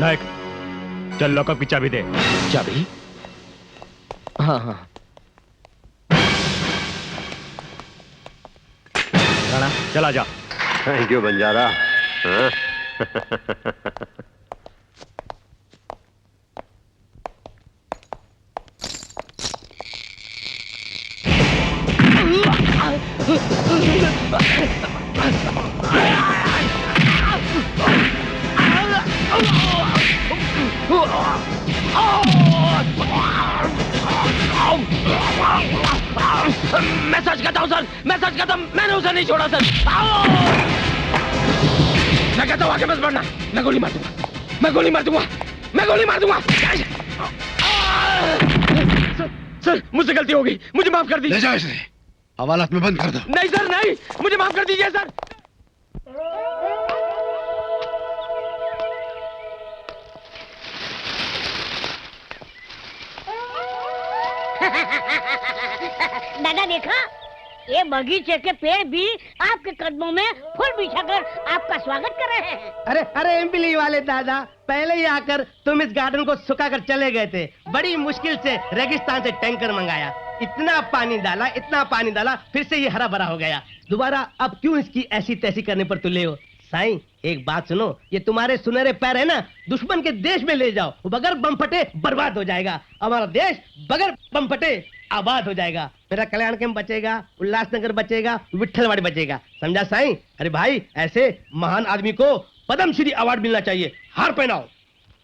नायक, चल लॉकअप की चाबी दे। चाबी? हाँ। राणा चला जा। Thank you Banjara. मैं सच कहता हूँ सर, मैं सच कहता हूँ, मैंने उसे नहीं छोड़ा सर। मैं कहता हूँ आगे मत बढ़ना, मैं गोली मार दूंगा, मैं गोली मार दूंगा, मैं गोली मार दूंगा। सर मुझसे गलती हो गई, मुझे माफ कर दीजिए। ले जाओ इसे, हवालात में बंद कर दो। नहीं सर नहीं, मुझे माफ कर दीजिए सर। दादा देखा, ये बगीचे के पेड़ भी आपके कदमों में फूल बिछाकर आपका स्वागत कर रहे हैं। अरे अरे इमली वाले दादा, पहले ही आकर तुम इस गार्डन को सुखा कर चले गए थे। बड़ी मुश्किल से रेगिस्तान से टैंकर मंगाया, इतना पानी डाला, फिर से ये हरा भरा हो गया। दोबारा अब क्यों इसकी ऐसी तैसी करने पर तुले हो? साईं, एक बात सुनो, ये तुम्हारे सुनहरे पैर है ना, दुश्मन के देश में ले जाओ, वो बगैर बम फटे बर्बाद हो जाएगा। हमारा देश बगैर बम फटे आबाद हो जाएगा। मेरा कल्याण कैंप बचेगा, उल्लासनगर बचेगा, विट्ठलवाड़ी बचेगा। समझा साईं? अरे भाई, ऐसे महान आदमी को पद्मश्री अवार्ड मिलना चाहिए। हार पहनाओ।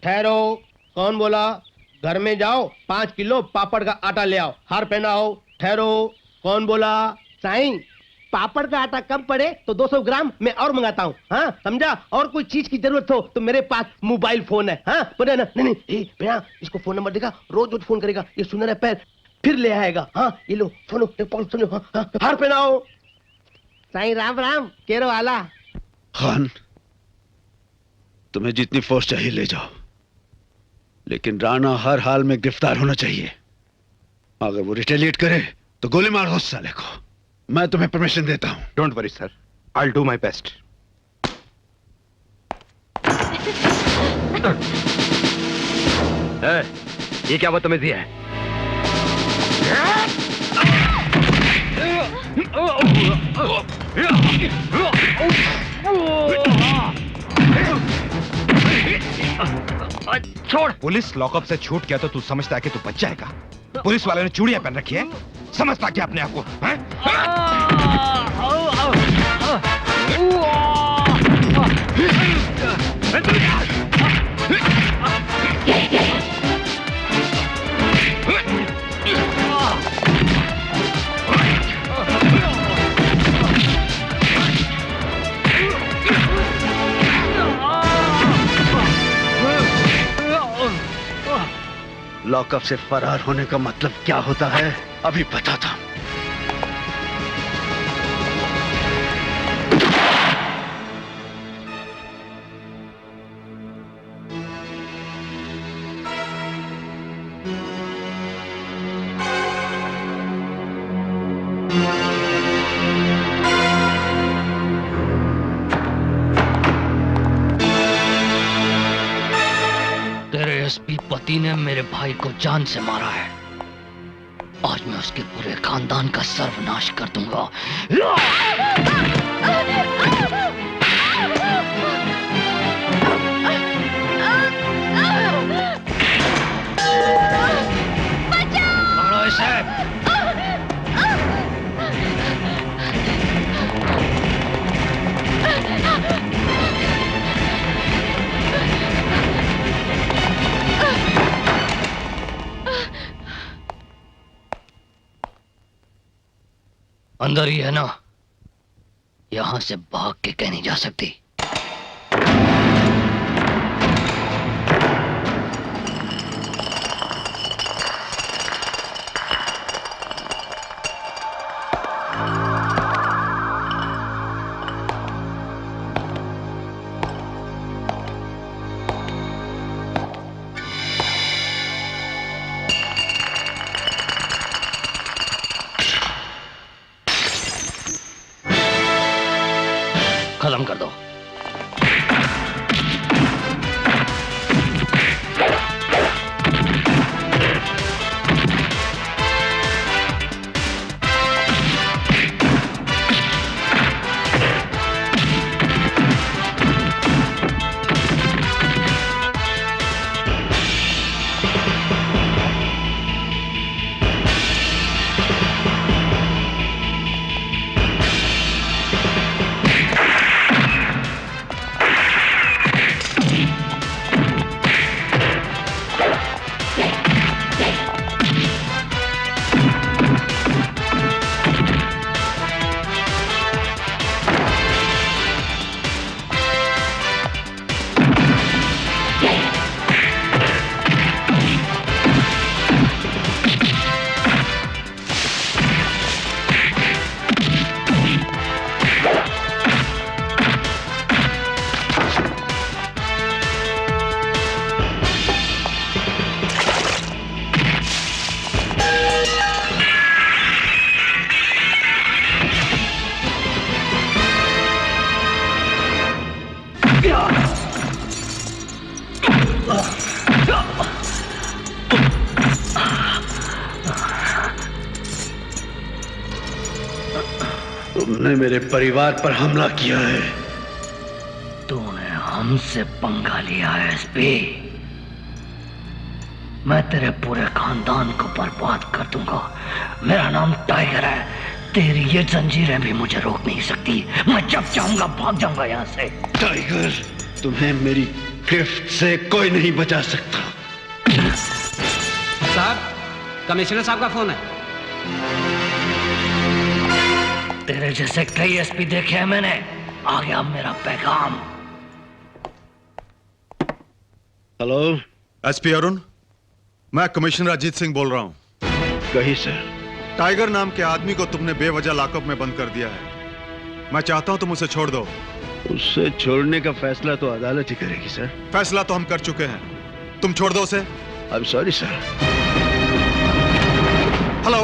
ठहरो, कौन बोला? घर में जाओ, 5 किलो पापड़ का आटा ले आओ। हार पहनाओ। ठहरो, कौन बोला? साईं, पापड़ का आटा कम पड़े तो 200 ग्राम मैं और मंगाता हूँ। हाँ, समझा? और कोई चीज की जरूरत हो तो मेरे पास मोबाइल फोन है। हाँ, बोले ना? नहीं नहीं, भैया इसको फोन नंबर देगा, रोज फोन करेगा, ये सुनहरा पैर फिर ले आएगा। हाँ, ये लो, सुनो सुनो। हाँ, हार पहनाओ। साईं राम राम, केरो आला। खान, तुम्हें जितनी फोर्स चाहिए ले जाओ, लेकिन राणा हर हाल में गिरफ्तार होना चाहिए। अगर वो रिटेलिएट करे तो गोली मार दो उस साले को। मैं तुम्हें परमिशन देता हूं। Don't worry sir, I will do my best. ये क्या बदतमीजी है? छोड़। पुलिस लॉकअप से छूट गया तो तू समझता है कि तू बच जाएगा? पुलिस वाले ने चूड़ियां पहन रखी है, समझता क्या अपने आप को? लॉकअप से फरार होने का मतलब क्या होता है अभी पता था। एसपी पति ने मेरे भाई को जान से मारा है। आज मैं उसके पूरे खानदान का सर्वनाश कर दूंगा। पकड़ो इसे। अंदर ही है ना? यहां से भाग के कहीं नहीं जा सकती। खत्म कर दो। तुमने मेरे परिवार पर हमला किया है। तूने हमसे पंगा लिया है एसपी। मैं तेरे पूरे खानदान को बर्बाद कर दूंगा। मेरा नाम टाइगर है। तेरी ये जंजीरें भी मुझे रोक नहीं सकती। मैं जब चाहूंगा भाग जाऊंगा यहाँ से। टाइगर, तुम्हें मेरी गिरफ्त से कोई नहीं बचा सकता। साहब, कमिश्नर साहब का फोन है। तेरे जैसे कई एसपी देखे हैं मैंने। आ गया मेरा पैगाम। हेलो, एसपी अरुण, मैं कमिश्नर अजीत सिंह बोल रहा हूं। कही सर। टाइगर नाम के आदमी को तुमने बेवजह लॉकअप में बंद कर दिया है। मैं चाहता हूं तुम उसे छोड़ दो। उसे छोड़ने का फैसला तो अदालत ही करेगी सर। फैसला तो हम कर चुके हैं। तुम छोड़ दो उसे। आई एम सॉरी सर। हेलो,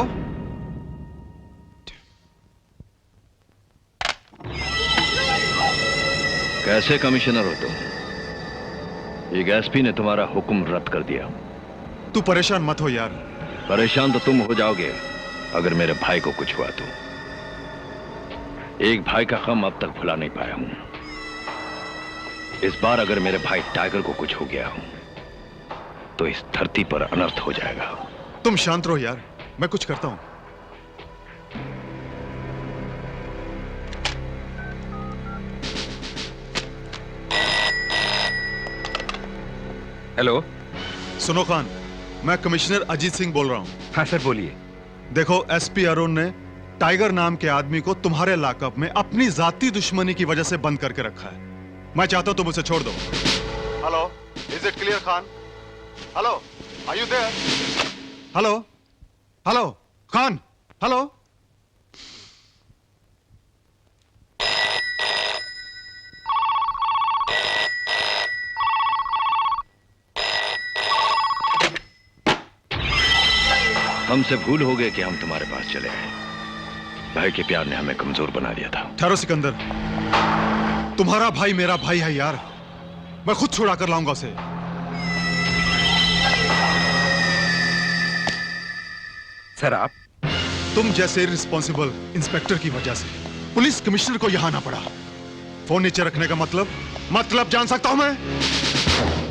कैसे कमिश्नर हो तुम? एक एसपी ने तुम्हारा हुक्म रद्द कर दिया। तू परेशान मत हो यार। परेशान तो तुम हो जाओगे अगर मेरे भाई को कुछ हुआ तो। एक भाई का गम अब तक भुला नहीं पाया हूं। इस बार अगर मेरे भाई टाइगर को कुछ हो गया हो तो इस धरती पर अनर्थ हो जाएगा। तुम शांत रहो यार, मैं कुछ करता हूं। हेलो, सुनो खान, मैं कमिश्नर अजीत सिंह बोल रहा हूं। हाँ सर, बोलिए। देखो, एसपी अरुण ने टाइगर नाम के आदमी को तुम्हारे लॉकअप में अपनी जाती दुश्मनी की वजह से बंद करके रखा है। मैं चाहता हूं तुम उसे छोड़ दो। Hello, is it clear Khan? Hello, are you there? Hello, hello Khan, hello. हमसे भूल हो गए कि हम तुम्हारे पास चले आए। भाई के प्यार ने हमें कमजोर बना दिया था। ठहरो सिकंदर, तुम्हारा भाई मेरा भाई है यार। मैं खुद छुड़ा कर लाऊंगा उसे। सर, आप तुम जैसे रिस्पॉन्सिबल इंस्पेक्टर की वजह से पुलिस कमिश्नर को यहां ना पड़ा। फोन नीचे रखने का मतलब जान सकता हूं मैं?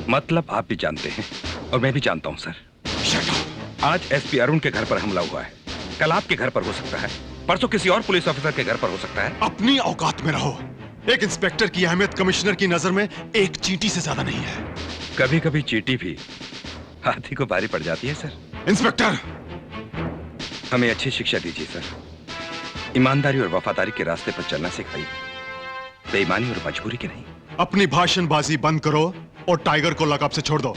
मतलब आप भी जानते हैं और मैं भी जानता हूं सर। Shut up. आज एसपी अरुण के घर पर हमला हुआ है। कल आपके घर पर हो सकता है, परसों किसी और पुलिस ऑफिसर के घर पर हो सकता है। अपनी औकात में रहो। एक इंस्पेक्टर की अहमियत कमिश्नर की नजर में एक चींटी से ज्यादा नहीं है। कभी कभी चींटी भी हाथी को भारी पड़ जाती है सर। इंस्पेक्टर, हमें अच्छी शिक्षा दीजिए सर। ईमानदारी और वफादारी के रास्ते पर चलना सिखाइए, बेईमानी और मजबूरी के नहीं। अपनी भाषणबाजी बंद करो और टाइगर को लॉकअप से छोड़ दो।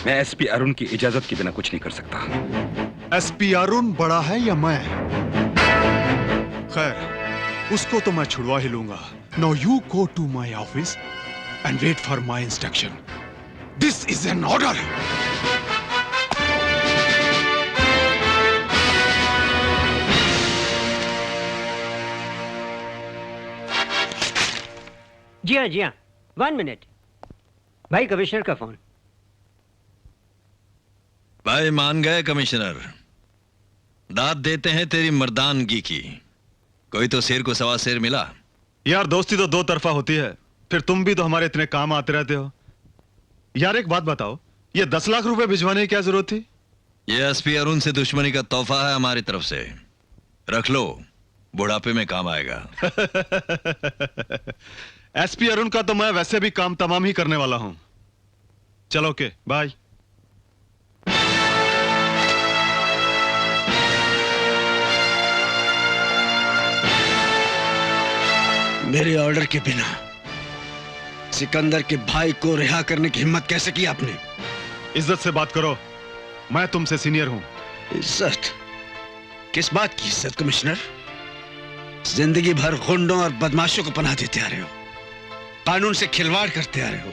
मैं एसपी अरुण की इजाजत के बिना कुछ नहीं कर सकता। एसपी अरुण बड़ा है या मैं? खैर, उसको तो मैं छुड़वा ही लूंगा। Now you go to my office and wait for my instruction. This is an order. जी हाँ, 1 मिनट। भाई, कमिश्नर का फोन। भाई मान गए कमिश्नर। दाद देते हैं तेरी मर्दानगी की। कोई तो शेर को सवा शेर मिला। यार, दोस्ती तो दो तरफा होती है। फिर तुम भी तो हमारे इतने काम आते रहते हो। यार, एक बात बताओ, ये 10 लाख रुपए भिजवाने की क्या जरूरत थी? ये एसपी अरुण से दुश्मनी का तोहफा है हमारी तरफ से। रख लो, बुढ़ापे में काम आएगा। एसपी अरुण का तो मैं वैसे भी काम तमाम ही करने वाला हूं। चलो, ओके, बाय। मेरे ऑर्डर के बिना सिकंदर के भाई को रिहा करने की हिम्मत कैसे की आपने? इज्जत से बात करो, मैं तुमसे सीनियर हूं। इज्जत? किस बात की इज्जत कमिश्नर? जिंदगी भर गुंडों और बदमाशों को पनाह देते आ रहे हो, कानून से खिलवाड़ करते आ रहे हो,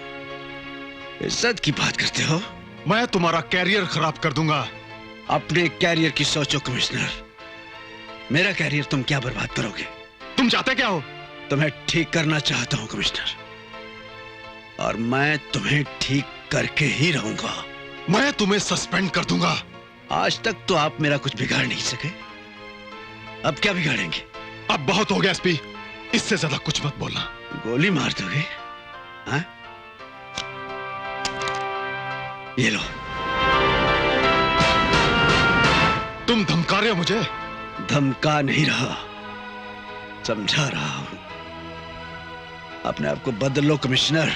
इज्जत की बात करते हो? मैं तुम्हारा कैरियर खराब कर दूंगा। अपने कैरियर की सोचो कमिश्नर। मेरा कैरियर तुम क्या बर्बाद करोगे? तुम चाहते क्या हो? तुम्हें ठीक करना चाहता हूं कमिश्नर, और मैं तुम्हें ठीक करके ही रहूंगा। मैं तुम्हें सस्पेंड कर दूंगा। आज तक तो आप मेरा कुछ बिगाड़ नहीं सके, अब क्या बिगाड़ेंगे? अब बहुत हो गया एसपी, इससे ज्यादा कुछ मत बोलना। गोली मार दोगे? हाँ? ये लो। तुम धमका रहे हो मुझे? धमका नहीं रहा, समझा रहा हूं। अपने आप को बदल लो कमिश्नर,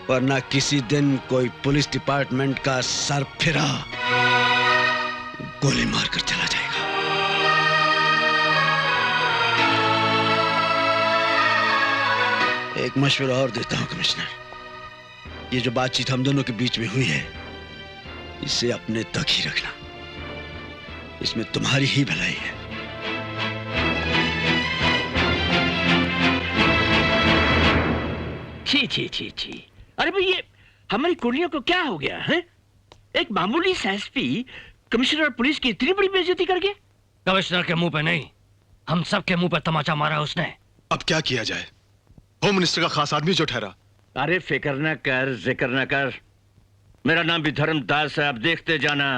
वरना किसी दिन कोई पुलिस डिपार्टमेंट का सरफिरा गोली मारकर चला जाएगा। एक मशवरा और देता हूं कमिश्नर, ये जो बातचीत हम दोनों के बीच में हुई है, इसे अपने तक ही रखना, इसमें तुम्हारी ही भलाई है। छी छी छी छी, अरे भाई ये हमारी कुड़ियों को क्या हो गया है? एक मामूली सा एसपी कमिश्नर और पुलिस की इतनी बड़ी बेइज्जती कर गया। कमिश्नर के मुंह पे नहीं, हम सब के मुंह पे तमाचा मारा उसने। अब क्या किया जाए? होम मिनिस्टर का खास आदमी जो ठहरा। अरे फिक्र न कर, जिक्र न कर, मेरा नाम भी धर्मदास है। अब देखते जाना,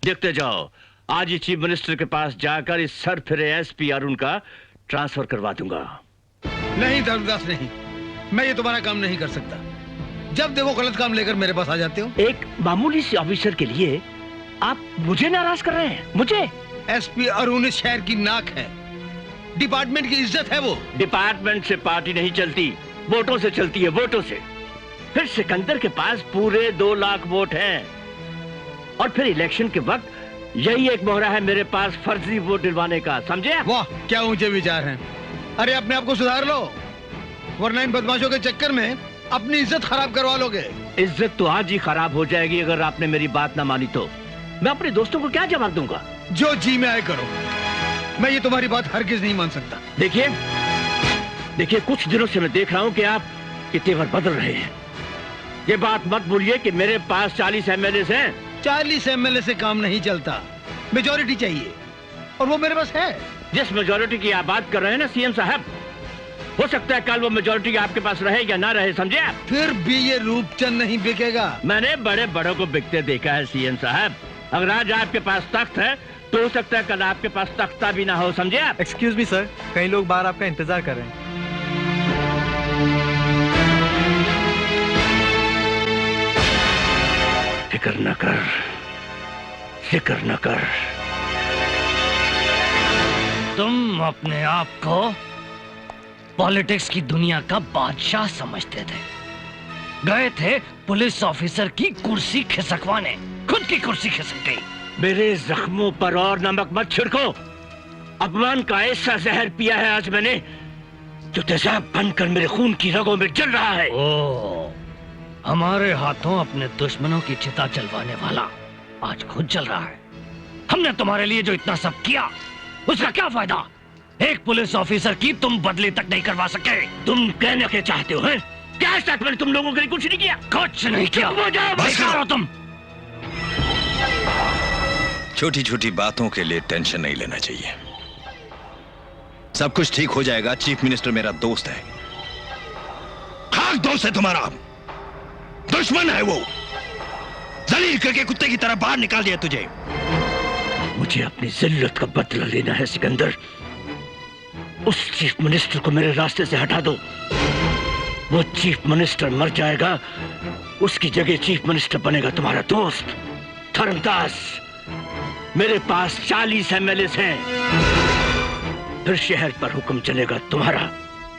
देखते जाओ। आज ही चीफ मिनिस्टर के पास जाकर इस सर फिरे एसपी अरुण का ट्रांसफर करवा दूंगा। नहीं धर्मदास नहीं, मैं ये तुम्हारा काम नहीं कर सकता। जब देखो गलत काम लेकर मेरे पास आ जाते हो। एक मामूली सी ऑफिसर के लिए आप मुझे नाराज कर रहे हैं? मुझे? एसपी अरुण इस शहर की नाक है, डिपार्टमेंट की इज्जत है वो। डिपार्टमेंट से पार्टी नहीं चलती, वोटों से चलती है, वोटों से। फिर सिकंदर के पास पूरे 2 लाख वोट हैं, और फिर इलेक्शन के वक्त यही एक मोहरा है मेरे पास फर्जी वोट दिलवाने का, समझे? वाह क्या ऊंचे विचार हैं। अरे अपने आप को सुधार लो, वरना इन बदमाशों के चक्कर में अपनी इज्जत खराब करवा लोगे। इज्जत तो आज ही खराब हो जाएगी अगर आपने मेरी बात ना मानी तो। मैं अपने दोस्तों को क्या जवाब दूंगा? जो जी में आए करो, मैं ये तुम्हारी बात हरगिज नहीं मान सकता। देखिए देखिए, कुछ दिनों से मैं देख रहा हूं कि आप के तेवर बदल रहे हैं। ये बात मत भूलिए कि मेरे पास 40 एमएलए हैं। 40 एमएलए से काम नहीं चलता, मेजॉरिटी चाहिए, और वो मेरे पास है। जिस मेजॉरिटी की आप बात कर रहे हैं ना सीएम साहब, हो सकता है कल वो मेजॉरिटी आपके पास रहे या ना रहे, समझे आप? फिर भी ये रूपचंद नहीं बिकेगा। मैंने बड़े बड़ों को बिकते देखा है सीएम साहब। अगर आज आपके पास तख्त है तो हो सकता है कल आपके पास तख्ता भी ना हो, समझे आप? एक्सक्यूज मी सर, कई लोग बाहर आपका इंतजार कर रहे हैं। फिक्र न कर, फिक्र न कर। तुम अपने आप को पॉलिटिक्स की दुनिया का बादशाह समझते थे, गए थे पुलिस ऑफिसर की कुर्सी खिसकवाने, खुद की कुर्सी खिसक गई। मेरे जख्मों पर और नमक मत छिड़को। अपमान का ऐसा जहर पिया है आज मैंने जो तेजाब बनकर मेरे खून की रगों में जल रहा है। ओ, हमारे हाथों अपने दुश्मनों की चिता जलवाने वाला आज खुद जल रहा है। हमने तुम्हारे लिए जो इतना सब किया, उसका क्या फायदा? एक पुलिस ऑफिसर की तुम बदली तक नहीं करवा सके। तुम कहने के चाहते हो, हैं? क्या आज तक मैंने तुम लोगों के लिए कुछ नहीं किया? कुछ नहीं किया। बेकार हो तुम। छोटी छोटी बातों के लिए टेंशन नहीं लेना चाहिए, सब कुछ ठीक हो जाएगा। चीफ मिनिस्टर मेरा दोस्त है। खास दोस्त है तुम्हारा, दुश्मन है वो। जलील करके कुत्ते की तरह बाहर निकाल दिया तुझे। मुझे अपनी जिल्लत का बदला लेना है सिकंदर। उस चीफ मिनिस्टर को मेरे रास्ते से हटा दो। वो चीफ मिनिस्टर मर जाएगा, उसकी जगह चीफ मिनिस्टर बनेगा तुम्हारा दोस्त धर्मदास। मेरे पास 40 एमएलए हैं। फिर शहर पर हुक्म चलेगा तुम्हारा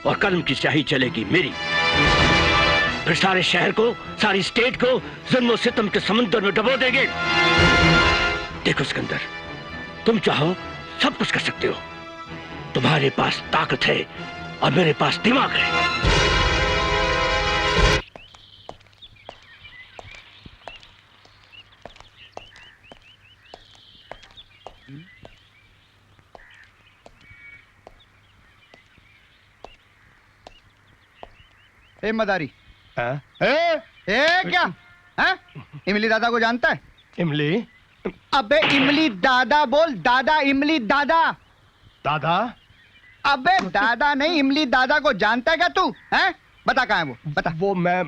और कलम की स्याही चलेगी मेरी। फिर सारे शहर को, सारी स्टेट को जुल्म और सितम के समुद्र में डुबो देंगे। देखो सिकंदर, तुम चाहो सब कुछ कर सकते हो। तुम्हारे पास ताकत है और मेरे पास दिमाग है। ए मदारी, क्या है? इमली दादा को जानता है? इमली? अबे इमली दादा बोल, दादा इमली दादा। दादा? अबे दादा नहीं, इमली दादा को जानता है क्या तू? हैं? बता कहाँ है वो, बता। वो मैं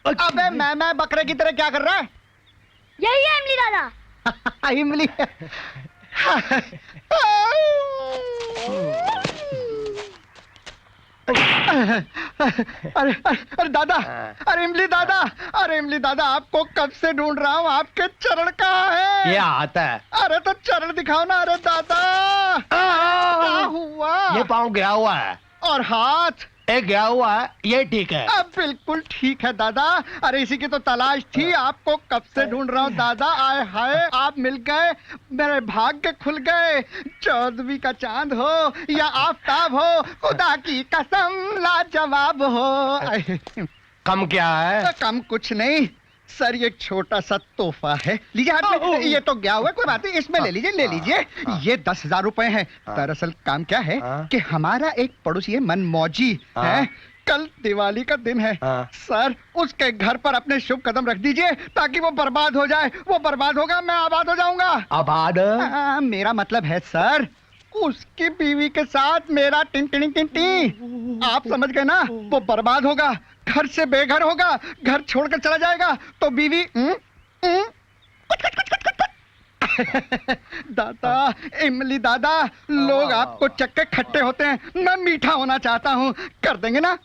अबे मैं बकरे की तरह क्या कर रहा है? यही है इमली दादा। इमली अरे दादा, अरे इमली दादा, अरे इमली दादा, आपको कब से ढूंढ रहा हूँ। आपके चरण कहाँ है? ये आता है। अरे तो चरण दिखाओ ना। अरे दादा क्या हुआ? ये पाँव गया हुआ है और हाथ एक गया हुआ है, ये ठीक है। अब बिल्कुल ठीक है दादा। अरे इसी की तो तलाश थी, आपको कब से ढूंढ रहा हूँ दादा। आए हाय, आप मिल गए, मेरे भाग्य खुल गए। 14वीं का चांद हो या आफताब हो, खुदा की कसम लाजवाब हो। कम क्या है? कम कुछ नहीं सर, ये छोटा सा तोहफा है, लीजिए हाथ में। ये तो गया हुआ, कोई बात नहीं, इसमें ले लीजिए, ले लीजिए। ये 10,000 रुपए हैं। दरअसल काम क्या है कि हमारा एक पड़ोसी है मनमौजी है, कल दिवाली का दिन है सर, उसके घर पर अपने शुभ कदम रख दीजिए ताकि वो बर्बाद हो जाए। वो बर्बाद होगा, मैं आबाद हो जाऊंगा। आबाद? मेरा मतलब है सर, उसकी बीवी के साथ मेरा टिंटिनी टिंटी, आप समझ गए ना। वो बर्बाद होगा, घर से बेघर होगा, घर छोड़कर चला जाएगा, तो बीवी दादा, इमली दादा, लोग आपको चक्के खट्टे होते हैं, मैं मीठा होना चाहता हूँ। कर देंगे ना?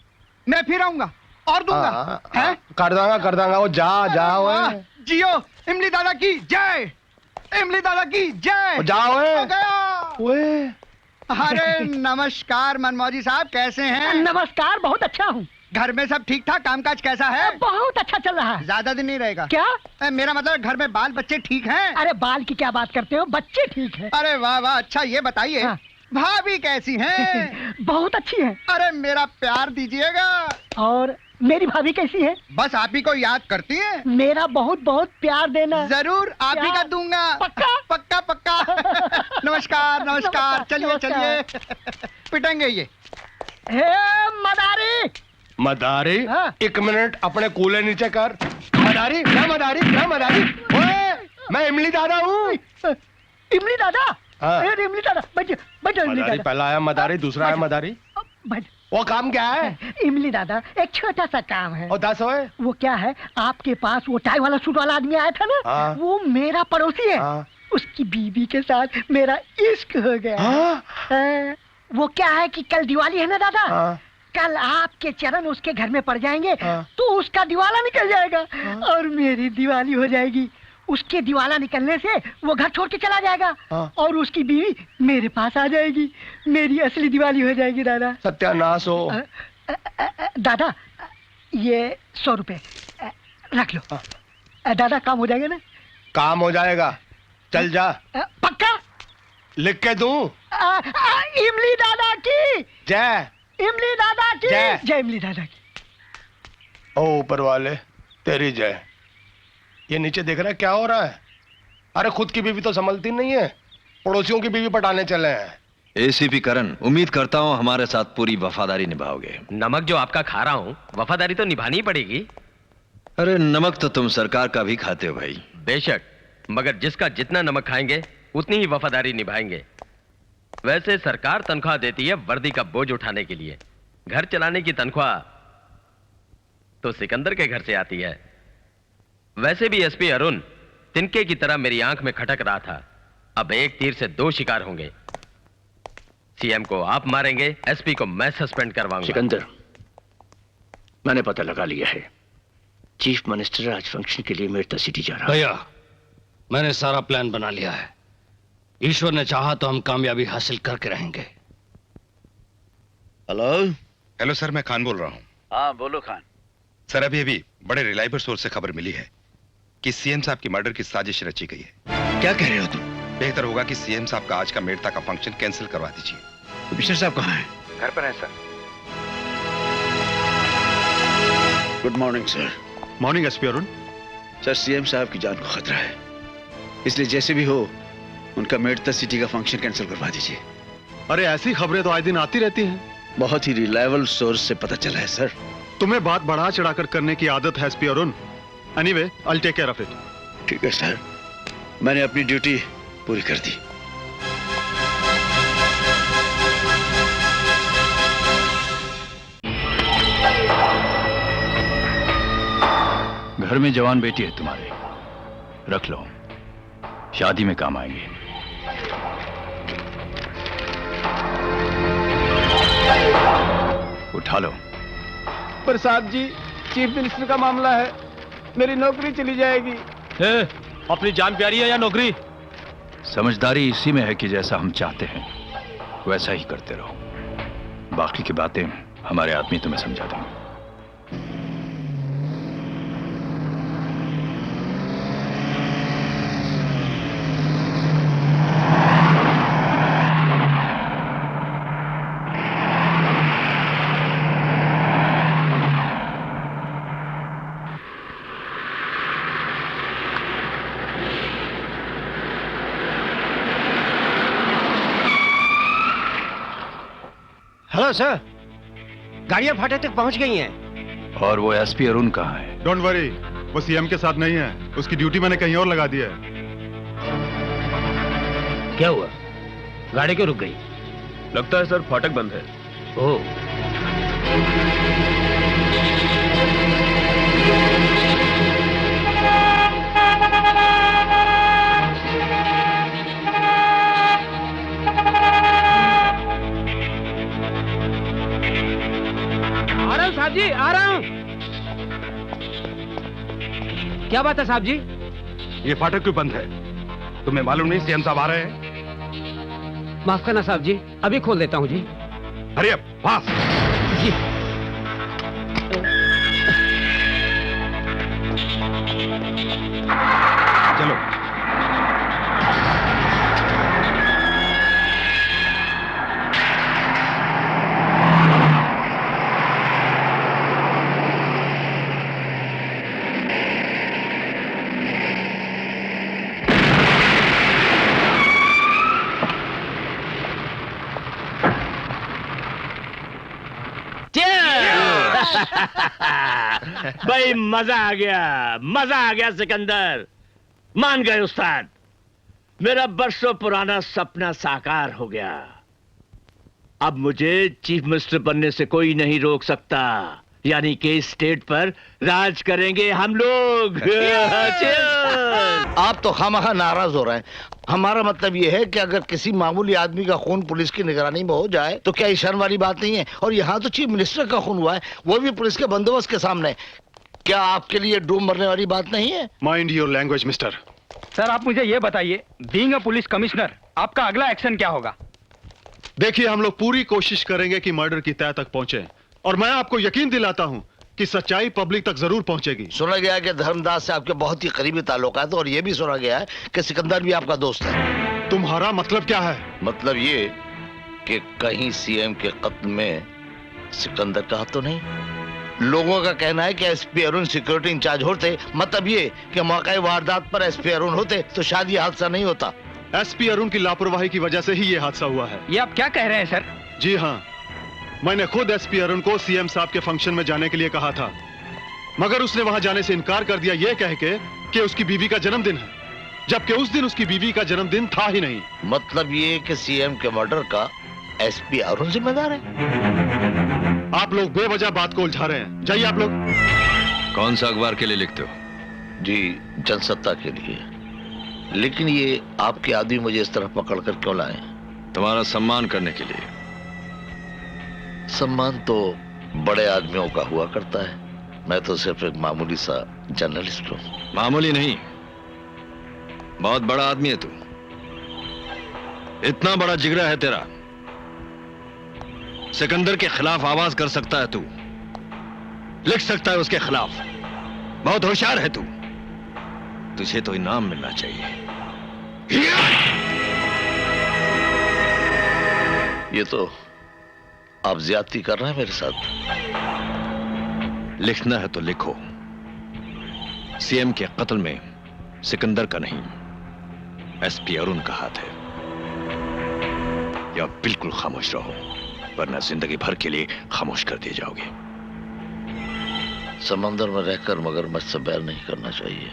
मैं फिर आऊंगा और दूंगा। है? कर दूंगा। वो जा जियो इमली दादा की जय, इमली दादा की जय। जाओ गया। अरे नमस्कार मनमौजी साहब, कैसे हैं? नमस्कार, बहुत अच्छा हूँ। घर में सब ठीक ठाक? कामकाज कैसा है? बहुत अच्छा चल रहा है। ज्यादा दिन नहीं रहेगा क्या? मेरा मतलब घर में बाल बच्चे ठीक हैं? अरे बाल की क्या बात करते हो, बच्चे ठीक हैं। अरे वाह वाह, अच्छा ये बताइए भाभी कैसी हैं? बहुत अच्छी है। अरे मेरा प्यार दीजिएगा। और मेरी भाभी कैसी है? बस आप ही को याद करती है। मेरा बहुत बहुत प्यार देना। जरूर आप ही का दूंगा। पक्का पक्का पक्का। नमस्कार नमस्कार, चलिए चलिए, पिटेंगे ये। मदारी मदारी, एक मिनट अपने कूले नीचे कर। मदारी क्या मदारी क्या मदारी? मैं इमली दादा हूँ। इमली दादा? अरे इमली दादा, बैठिए बैठिए। इमली दादा पहला आया मदारी, दूसरा आया मदारी। वो काम क्या है? इमली दादा, एक छोटा सा काम है। और 10 होए? वो क्या है, आपके पास वो टाई वाला सूट वाला आदमी आया था ना, वो मेरा पड़ोसी है। उसकी बीवी के साथ मेरा इश्क हो गया। वो क्या है कि कल दिवाली है ना दादा, कल आपके चरण उसके घर में पड़ जाएंगे तो उसका दिवाला निकल जाएगा और मेरी दिवाली हो जाएगी। उसके दिवाला निकलने से वो घर छोड़ के चला जाएगा और उसकी बीवी मेरे पास आ जाएगी। मेरी असली दिवाली हो जाएगी दादा। सत्यानाश हो। दादा ये 100 रुपए रख लो। दादा काम हो जाएगा ना? काम हो जाएगा, चल जा। पक्का? लिख के दूं? इमली दादा की जय, इमली दादा की जय, जय इमली दादा की। ओ ऊपर वाले तेरी जय। ये नीचे देख रहा है क्या हो रहा है? अरे खुद की बीवी तो संभलती नहीं है, पड़ोसियों की बीवी पटाने चले हैं। एसीपी करण, उम्मीद करता हूं हमारे साथ पूरी वफादारी निभाओगे। नमक जो आपका खा रहा हूं, वफादारी तो निभानी ही पड़ेगी। अरे नमक तो तुम सरकार का भी खाते हो भाई। बेशक, मगर जिसका जितना नमक खाएंगे उतनी ही वफादारी निभाएंगे। वैसे सरकार तनख्वाह देती है वर्दी का बोझ उठाने के लिए, घर चलाने की तनख्वाह तो सिकंदर के घर से आती है। वैसे भी एसपी अरुण तिनके की तरह मेरी आंख में खटक रहा था। अब एक तीर से 2 शिकार होंगे। सीएम को आप मारेंगे, एसपी को मैं सस्पेंड करवाऊंगा। सिकंदर, मैंने पता लगा लिया है, चीफ मिनिस्टर आज फंक्शन के लिए मेरठ सिटी जा रहा है। भैया, मैंने सारा प्लान बना लिया है। ईश्वर ने चाहा तो हम कामयाबी हासिल करके रहेंगे। हेलो सर, मैं खान बोल रहा हूँ। हाँ बोलो खान। सर अभी बड़े रिलायबल सोर्स से खबर मिली है कि सीएम साहब की मर्डर की साजिश रची गई है। क्या कह रहे हो तुम? बेहतर होगा कि सीएम साहब का आज का मेड़ता का फंक्शन कैंसिल करवा दीजिए। कमिश्नर साहब कहाँ हैं? घर पर हैं sir. Good morning sir. Morning SP Arun. Sir CM साहब की जान को खतरा है, इसलिए जैसे भी हो उनका मेड़ता सिटी का फंक्शन कैंसिल करवा दीजिए। अरे ऐसी खबरें तो आए दिन आती रहती हैं। बहुत ही रिलायबल सोर्स से पता चला है सर। तुम्हें बात बढ़ा चढ़ाकर करने की आदत है SP Arun. Anyway, I will take care of it. ठीक है सर, मैंने अपनी ड्यूटी पूरी कर दी। घर में जवान बेटी है तुम्हारे, रख लो, शादी में काम आएंगे। उठा लो। पर साहब जी, चीफ मिनिस्टर का मामला है, मेरी नौकरी चली जाएगी। अपनी जान प्यारी है या नौकरी? समझदारी इसी में है कि जैसा हम चाहते हैं वैसा ही करते रहो, बाकी की बातें हमारे आदमी तुम्हें समझा देंगे। हेलो सर, गाड़ियां फाटक तक पहुंच गई हैं। और वो एसपी अरुण कहाँ है? डोंट वरी, वो सीएम के साथ नहीं है, उसकी ड्यूटी मैंने कहीं और लगा दी है। क्या हुआ? गाड़ी क्यों रुक गई? लगता है सर फाटक बंद है। ओह, साहब जी, आ रहा हूं। क्या बात है साहब जी? ये फाटक क्यों बंद है? तुम्हें मालूम नहीं सीएम साहब आ रहे हैं? माफ करना साहब जी, अभी खोल देता हूं जी। Hurry up, fast. जी। चलो। भाई मजा आ गया सिकंदर, मान गए उस्ताद, मेरा बरसों पुराना सपना साकार हो गया। अब मुझे चीफ मिनिस्टर बनने से कोई नहीं रोक सकता, यानी कि स्टेट पर राज करेंगे हम लोग। आप तो खामखा नाराज हो रहे हैं। हमारा मतलब ये है कि अगर किसी मामूली आदमी का खून पुलिस की निगरानी में हो जाए तो क्या शर्म वाली बात नहीं है। और यहाँ तो चीफ मिनिस्टर का खून हुआ है, वो भी पुलिस के बंदोबस्त के सामने। क्या आपके लिए डूब मरने वाली बात नहीं है? Mind your language mister. Sir आप मुझे ये बताइए, बीइंग अ पुलिस कमिश्नर, आपका अगला एक्शन क्या होगा? देखिए, हम लोग पूरी कोशिश करेंगे कि मर्डर की तह तक पहुंचे, और मैं आपको यकीन दिलाता हूं कि सच्चाई पब्लिक तक जरूर पहुंचेगी। सुना गया है कि धर्मदास से आपके बहुत ही करीबी ताल्लुकात है, और ये भी सुना गया है कि सिकंदर भी आपका दोस्त है। तुम्हारा मतलब क्या है? मतलब ये कि कहीं सीएम के कत्ल में सिकंदर का हाथ तो नहीं? लोगों का कहना है कि एसपी अरुण सिक्योरिटी इंचार्ज होते, मतलब ये कि मौके वारदात पर एसपी अरुण होते तो शायद ये हादसा नहीं होता। एसपी अरुण की लापरवाही की वजह से ही ये हादसा हुआ है। ये आप क्या कह रहे हैं सर? जी हाँ, मैंने खुद एसपी अरुण को सीएम साहब के फंक्शन में जाने के लिए कहा था, मगर उसने वहां जाने से इनकार कर दिया, यह कह के कि उसकी बीवी का जन्मदिन है, जबकि उस दिन उसकी बीवी का जन्मदिन था ही नहीं। मतलब ये कि सीएम के मर्डर का एसपी अरुण जिम्मेदार है? आप लोग बेवजह बात को उलझा रहे हैं। जाइए आप लोग। कौन सा अखबार के लिए लिखते हो? जी, जनसत्ता के लिए। लेकिन ये आपके आदमी मुझे इस तरह पकड़ कर क्यों लाए? तुम्हारा सम्मान करने के लिए। सम्मान तो बड़े आदमियों का हुआ करता है, मैं तो सिर्फ एक मामूली सा जर्नलिस्ट हूँ। मामूली नहीं, बहुत बड़ा आदमी है तू। इतना बड़ा जिगरा है तेरा, सिकंदर के खिलाफ आवाज कर सकता है तू, लिख सकता है उसके खिलाफ। बहुत होशियार है तू, तुझे तो इनाम मिलना चाहिए। ये तो आप ज्यादती कर रहे हैं मेरे साथ। लिखना है तो लिखो, सीएम के कत्ल में सिकंदर का नहीं, एसपी अरुण का हाथ है। या बिल्कुल खामोश रहो, वरना जिंदगी भर के लिए खामोश कर दिए जाओगे। समंदर में रहकर मगरमच्छ से बैर नहीं करना चाहिए।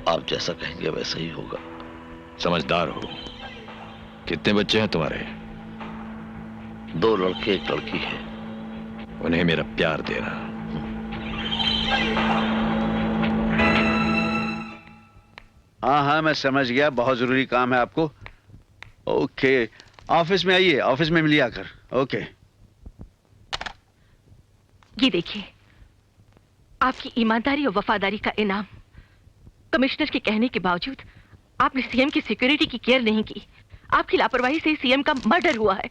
आप जैसा कहेंगे वैसा ही होगा। समझदार हो। कितने बच्चे हैं तुम्हारे? 2 लड़के 1 लड़की है। उन्हें मेरा प्यार देना। हाँ हाँ मैं समझ गया, बहुत जरूरी काम है आपको। ओके, ऑफिस में आइए, ऑफिस में मिलिए आकर। ओके। ये देखिए, आपकी ईमानदारी और वफादारी का इनाम। कमिश्नर के कहने के बावजूद आपने सीएम की सिक्योरिटी की केयर नहीं की। आपकी लापरवाही से सीएम का मर्डर हुआ है।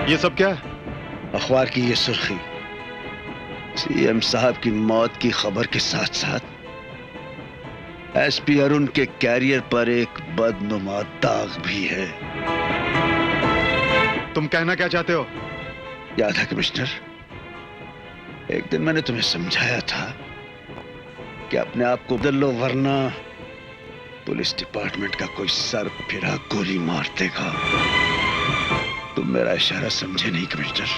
ये सब क्या है? अखबार की ये सुर्खी, सीएम साहब की मौत की खबर के साथ साथ एसपी अरुण के कैरियर पर एक बदनुमा दाग भी है। तुम कहना क्या चाहते हो? याद है कमिश्नर, एक दिन मैंने तुम्हें समझाया था कि अपने आप को बदल लो वरना पुलिस डिपार्टमेंट का कोई सर फिरा गोली मार देगा। तुम मेरा इशारा समझे नहीं कमिश्नर,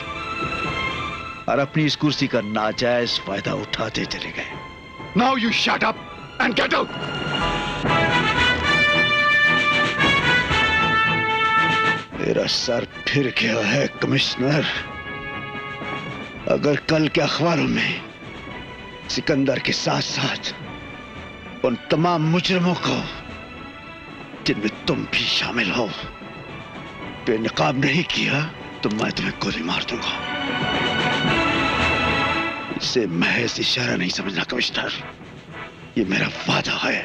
और अपनी इस कुर्सी का नाजायज फायदा उठाते चले गए। Now you shut up and get out. मेरा सर फिर गया है कमिश्नर। अगर कल के अखबारों में सिकंदर के साथ साथ उन तमाम मुजरिमों को जिनमें तुम भी शामिल हो बेनकाब नहीं किया तो मैं तुम्हें गोली मार दूंगा। इसे महज इशारा नहीं समझना कमिश्नर, ये मेरा वादा है।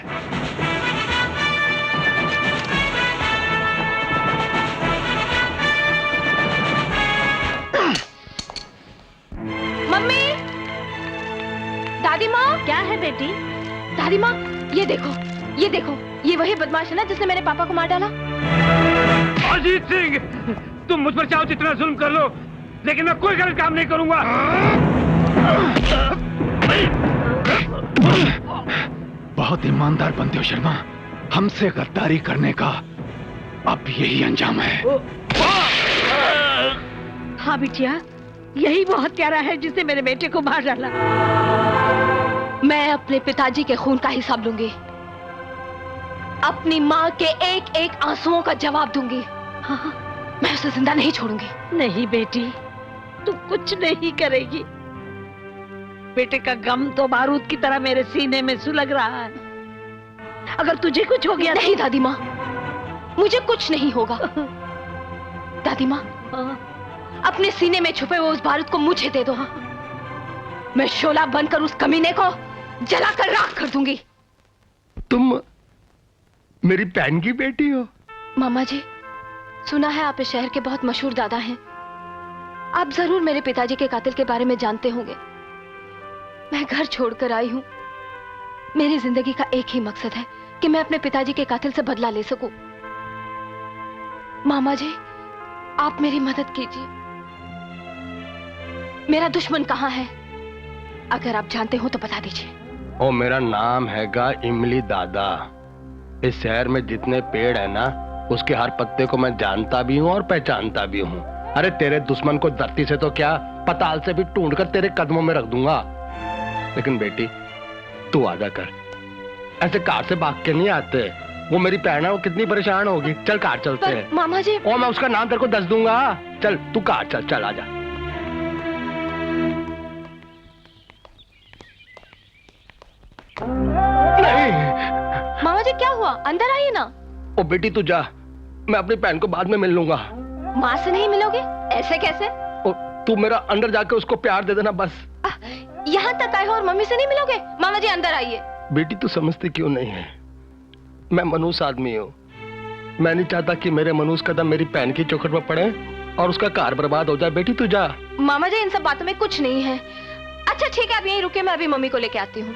मम्मी, दादी माँ। क्या है बेटी? दादी माँ, ये देखो, ये देखो, ये वही बदमाश है ना जिसने मेरे पापा को मार डाला। अजीत सिंह, तुम मुझ पर चाहो जितना जुल्म कर लो, लेकिन मैं कोई गलत काम नहीं करूंगा। बहुत ईमानदार बनते हो शर्मा, हमसे गद्दारी करने का अब यही अंजाम है। हाँ बिटिया, यही वो हत्यारा है जिसने मेरे बेटे को मार डाला। मैं अपने पिताजी के खून का हिसाब लूंगी, अपनी माँ के एक एक आंसुओं का जवाब दूंगी। हाँ, मैं उसे जिंदा नहीं छोड़ूंगी। नहीं बेटी, तू कुछ नहीं करेगी। बेटे का गम तो बारूद की तरह मेरे सीने में सुलग रहा है। अगर तुझे कुछ हो गया नहीं दादी माँ, मुझे कुछ नहीं होगा। दादी माँ, अपने सीने में छुपे हुए उस बारूद को मुझे दे दो। मैं शोला बनकर उस कमीने को जलाकर राख कर दूंगी। तुम मेरी बहन की बेटी हो? मामा जी, सुना है आप इस शहर के बहुत मशहूर दादा हैं। आप जरूर मेरे पिताजी के कातिल के बारे में जानते होंगे। मैं घर छोड़कर आई हूं। मेरी जिंदगी का एक ही मकसद है कि मैं अपने पिताजी के कातिल से बदला ले सकूं। मामा जी, आप मेरी मदद कीजिए। मेरा दुश्मन कहां है? अगर आप जानते हो तो बता दीजिए। ओ, मेरा नाम हैगा इमली दादा। इस शहर में जितने पेड़ है ना, उसके हर पत्ते को मैं जानता भी हूँ और पहचानता भी हूँ। अरे तेरे दुश्मन को धरती से तो क्या, पताल से भी ढूंढकर तेरे कदमों में रख दूंगा। लेकिन बेटी, तू वादा कर, ऐसे कार से भाग के नहीं आते। वो मेरी बहन है, वो कितनी परेशान होगी। चल कार चलते हैं। मामा जी, और मैं उसका नाम तेरे को दस दूंगा। चल तू कार चल, चल आजा। नहीं मामा जी, क्या हुआ? अंदर आइए ना। ओ बेटी तू जा, मैं अपनी बहन को बाद में मिल लूंगा। माँ से नहीं मिलोगे? ऐसे कैसे? ओ, तू मेरा अंदर जाके उसको प्यार दे देना बस। यहाँ तक आए हो और मम्मी से नहीं मिलोगे? मामा जी अंदर आइए। बेटी तू समझती क्यों नहीं है, मैं मनूस आदमी हूँ। मैं नहीं चाहता कि मेरे मनूस कदम मेरी बहन की चौखट पर पड़े और उसका कार बर्बाद हो जाए। बेटी तू जा। मामा जी, इन सब बातों में कुछ नहीं है। अच्छा ठीक है, आप यहीं रुके, मैं अभी मम्मी को लेके आती हूँ।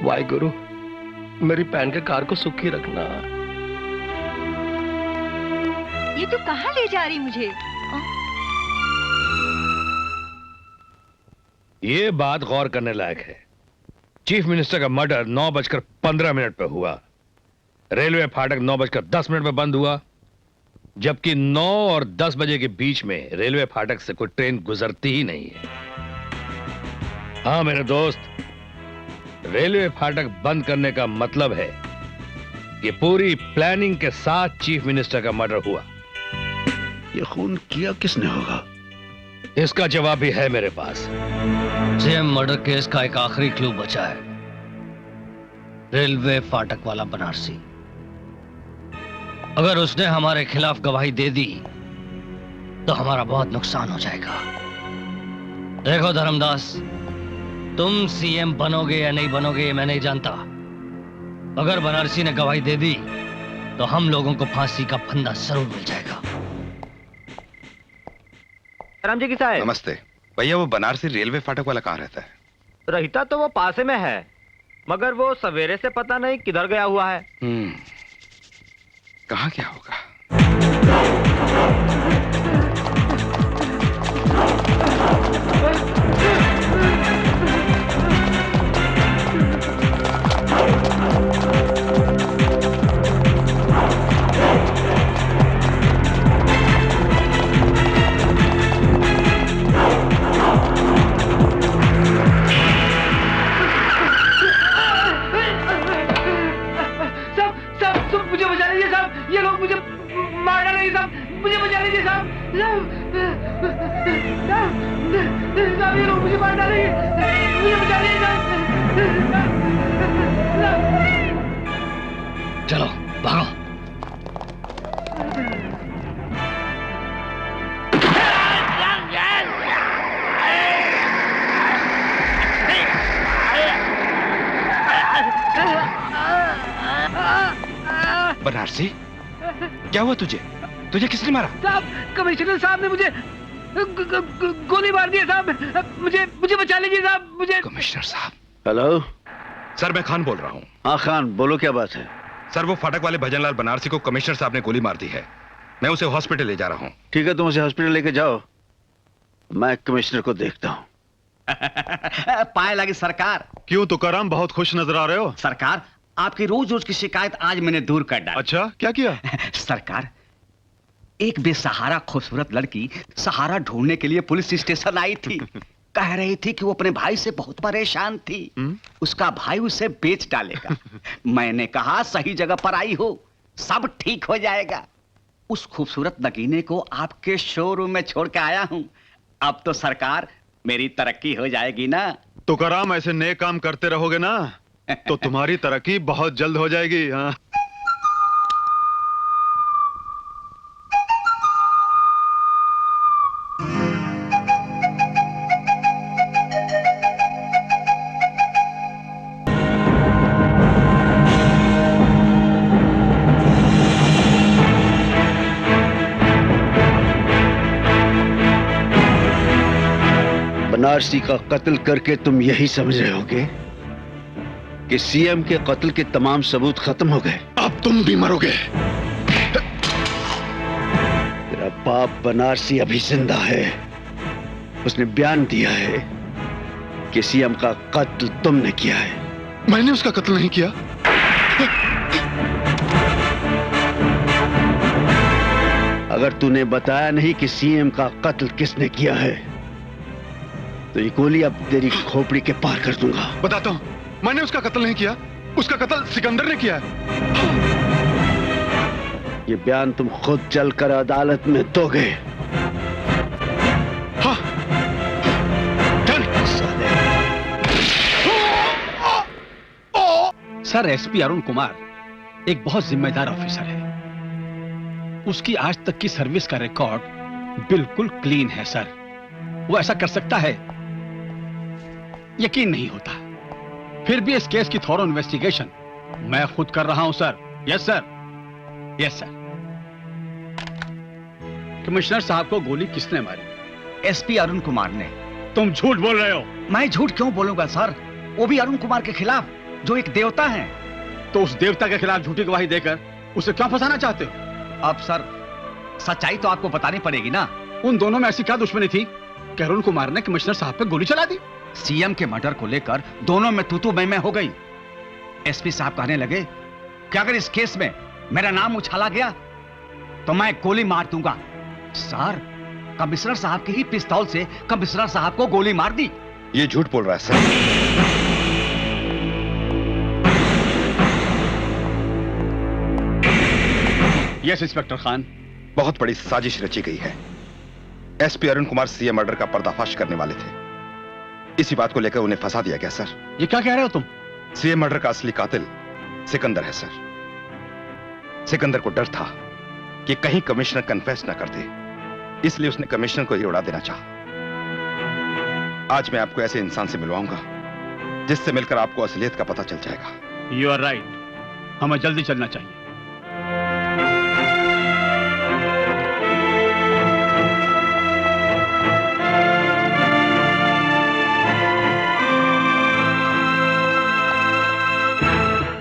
वाहे गुरु, मेरी बहन के कार को सुखी रखना। ये तू कहाँ ले जा रही मुझे? ये बात गौर करने लायक है। चीफ मिनिस्टर का मर्डर 9:15 पर हुआ। रेलवे फाटक 9:10 पे बंद हुआ। जबकि 9 और 10 बजे के बीच में रेलवे फाटक से कोई ट्रेन गुजरती ही नहीं है। हाँ मेरे दोस्त, रेलवे फाटक बंद करने का मतलब है कि पूरी प्लानिंग के साथ चीफ मिनिस्टर का मर्डर हुआ। ये खून किया किसने होगा? इसका जवाब भी है मेरे पास। सीएम मर्डर केस का एक आखिरी क्लू बचा है, रेलवे फाटक वाला बनारसी। अगर उसने हमारे खिलाफ गवाही दे दी तो हमारा बहुत नुकसान हो जाएगा। देखो धर्मदास, तुम सीएम बनोगे या नहीं बनोगे मैं नहीं जानता। अगर बनारसी ने गवाही दे दी तो हम लोगों को फांसी का फंदा जरूर मिल जाएगा। राम जी की साहब। नमस्ते भैया, वो बनारसी रेलवे फाटक वाला कहाँ रहता है? रहता तो वो पासे में है, मगर वो सवेरे से पता नहीं किधर गया हुआ है। कहाँ क्या होगा? मुझे बचा लीजिए साहब, ये लोग मुझे मार डालेंगे साहब, मुझे बचा लीजिए साहब, साहब ये लोग मुझे मार डालेंगे, मुझे बचा लीजिए साहब। चलो भागो। बनारसी, क्या हुआ तुझे? तुझे किसने मारा? साहब, कमिश्नर साहब ने मुझे गोली मार दी है साहब, मुझे बचा लीजिए साहब, मुझे। कमिश्नर साहब। हेलो सर, मैं खान बोल रहा हूँ। हाँ खान, बोलो क्या बात है? सर, वो फाटक वाले भजनलाल बनारसी को कमिश्नर साहब ने गोली मार दी है। मैं उसे हॉस्पिटल ले जा रहा हूँ। ठीक है, तुम उसे हॉस्पिटल लेके जाओ, मैं कमिश्नर को देखता हूँ। पाए लगी सरकार। क्यों तुकाराम, बहुत खुश नजर आ रहे हो? सरकार, आपकी रोज रोज की शिकायत आज मैंने दूर कर डाली। अच्छा, क्या किया? सरकार, एक बेसहारा खूबसूरत लड़की सहारा ढूंढने के लिए पुलिस स्टेशन आई थी। कह रही थी कि वो अपने भाई से बहुत परेशान थी। उसका भाई उसे बेच डालेगा। मैंने कहा सही जगह पर आई हो, सब ठीक हो जाएगा। उस खूबसूरत नगीने को आपके शोरूम में छोड़ के आया हूँ। अब तो सरकार मेरी तरक्की हो जाएगी ना। तुकाराम, ऐसे नेक काम करते रहोगे ना तो तुम्हारी तरक्की बहुत जल्द हो जाएगी। हाँ। बनारसी का कत्ल करके तुम यही समझ रहे होगे कि सीएम के कत्ल के तमाम सबूत खत्म हो गए। अब तुम भी मरोगे। तेरा बाप बनारसी अभी जिंदा है। उसने बयान दिया है कि सीएम का कत्ल तुमने किया है। मैंने उसका कत्ल नहीं किया। अगर तूने बताया नहीं कि सीएम का कत्ल किसने किया है तो ये गोली अब तेरी खोपड़ी के पार कर दूंगा। बताता हूं, मैंने उसका कत्ल नहीं किया, उसका कत्ल सिकंदर ने किया है। ये बयान तुम खुद चलकर अदालत में दोगे। हाँ। सर, एसपी अरुण कुमार एक बहुत जिम्मेदार ऑफिसर है। उसकी आज तक की सर्विस का रिकॉर्ड बिल्कुल क्लीन है सर। वो ऐसा कर सकता है यकीन नहीं होता। फिर भी इस केस की थॉरो इन्वेस्टिगेशन मैं खुद कर रहा हूं sir. Yes sir, yes sir. Commissioner साहब को गोली किसने मारी? एसपी अरुण कुमार ने। तुम झूठ बोल रहे हो। मैं झूठ क्यों बोलूंगा सर, वो भी अरुण कुमार के खिलाफ जो एक देवता है। तो उस देवता के खिलाफ झूठी गवाही देकर उसे क्यों फंसाना चाहते हो? अब सर, सच्चाई तो आपको बतानी पड़ेगी ना। उन दोनों में ऐसी क्या दुश्मनी थी कि अरुण कुमार ने कमिश्नर साहब पे गोली चला दी? सीएम के मर्डर को लेकर दोनों में तू मैं हो गई। एसपी साहब कहने लगे कि अगर इस केस में मेरा नाम उछाला गया तो मैं गोली मार दूंगा। सर, कमिश्नर साहब की ही पिस्तौल से कमिश्नर साहब को गोली मार दी। ये झूठ बोल रहा है सर। Yes inspector Khan. बहुत बड़ी साजिश रची गई है। SP Arun Kumar CA murder का पर्दाफाश करने वाले थे। इसी बात को लेकर उन्हें फंसा दिया गया सर। ये क्या कह रहे हो तुम? सीए मर्डर का असली कातिल सिकंदर है सर। सिकंदर को डर था कि कहीं कमिश्नर कन्फेस ना कर दे, इसलिए उसने कमिश्नर को ही उड़ा देना चाहा। आज मैं आपको ऐसे इंसान से मिलवाऊंगा जिससे मिलकर आपको असलियत का पता चल जाएगा। यू आर राइट, हमें जल्दी चलना चाहिए।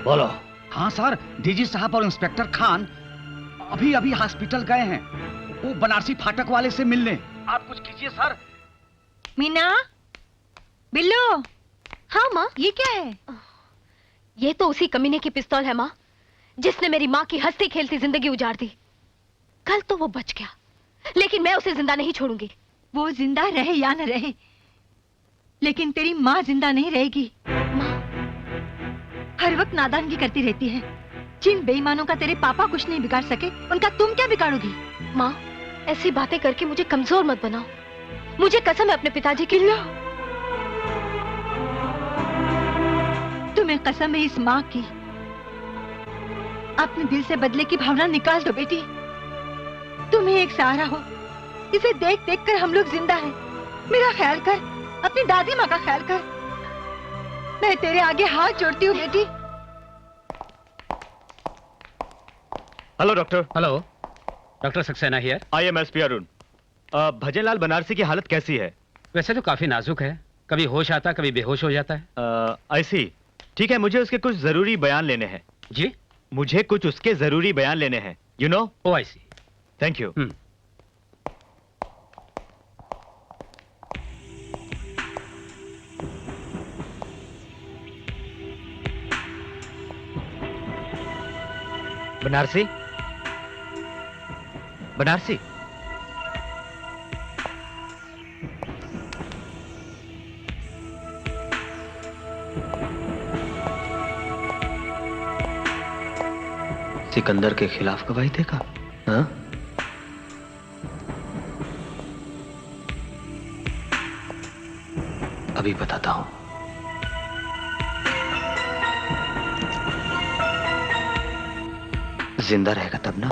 बोलो। हाँ सर, डीजी साहब और इंस्पेक्टर खान अभी अभी हॉस्पिटल गए हैं, वो बनारसी फाटक वाले से मिलने। आप कुछ कीजिए सर। मीना, बिल्लू। हाँ माँ, ये क्या है? ये तो उसी कमीने की पिस्तौल है माँ, जिसने मेरी माँ की हंसती खेलती जिंदगी उजाड़ दी। कल तो वो बच गया, लेकिन मैं उसे जिंदा नहीं छोड़ूंगी। वो जिंदा रहे या न रहे, लेकिन तेरी माँ जिंदा नहीं रहेगी। हर वक्त नादानगी करती रहती है। जिन बेईमानों का तेरे पापा कुछ नहीं बिगाड़ सके, उनका तुम क्या बिगाड़ोगी? माँ, ऐसी बातें करके मुझे कमजोर मत बनाओ। मुझे कसम है अपने पिताजी की। तुम्हें कसम है इस माँ की। अपने दिल से बदले की भावना निकाल दो बेटी। तुम्हें एक सहारा हो, इसे देख देख कर हम लोग जिंदा हैं। मेरा ख्याल कर, अपनी दादी माँ का ख्याल कर। मैं तेरे आगे हाथ जोड़ती हूँ बेटी। Hello doctor. Hello, doctor Saxena here. I am SP Arun. Bhajanlal Banarasi की हालत कैसी है? वैसे तो काफी नाजुक है, कभी होश आता कभी बेहोश हो जाता है। ऐसी ठीक है, मुझे उसके कुछ जरूरी बयान लेने हैं। जी? मुझे कुछ उसके जरूरी बयान लेने हैं। You know? Oh I see. Thank you. Banarasi, Banarasi. Sikandar के खिलाफ गवाही देगा? हाँ? अभी बताता हूं। जिंदा रहेगा तब ना।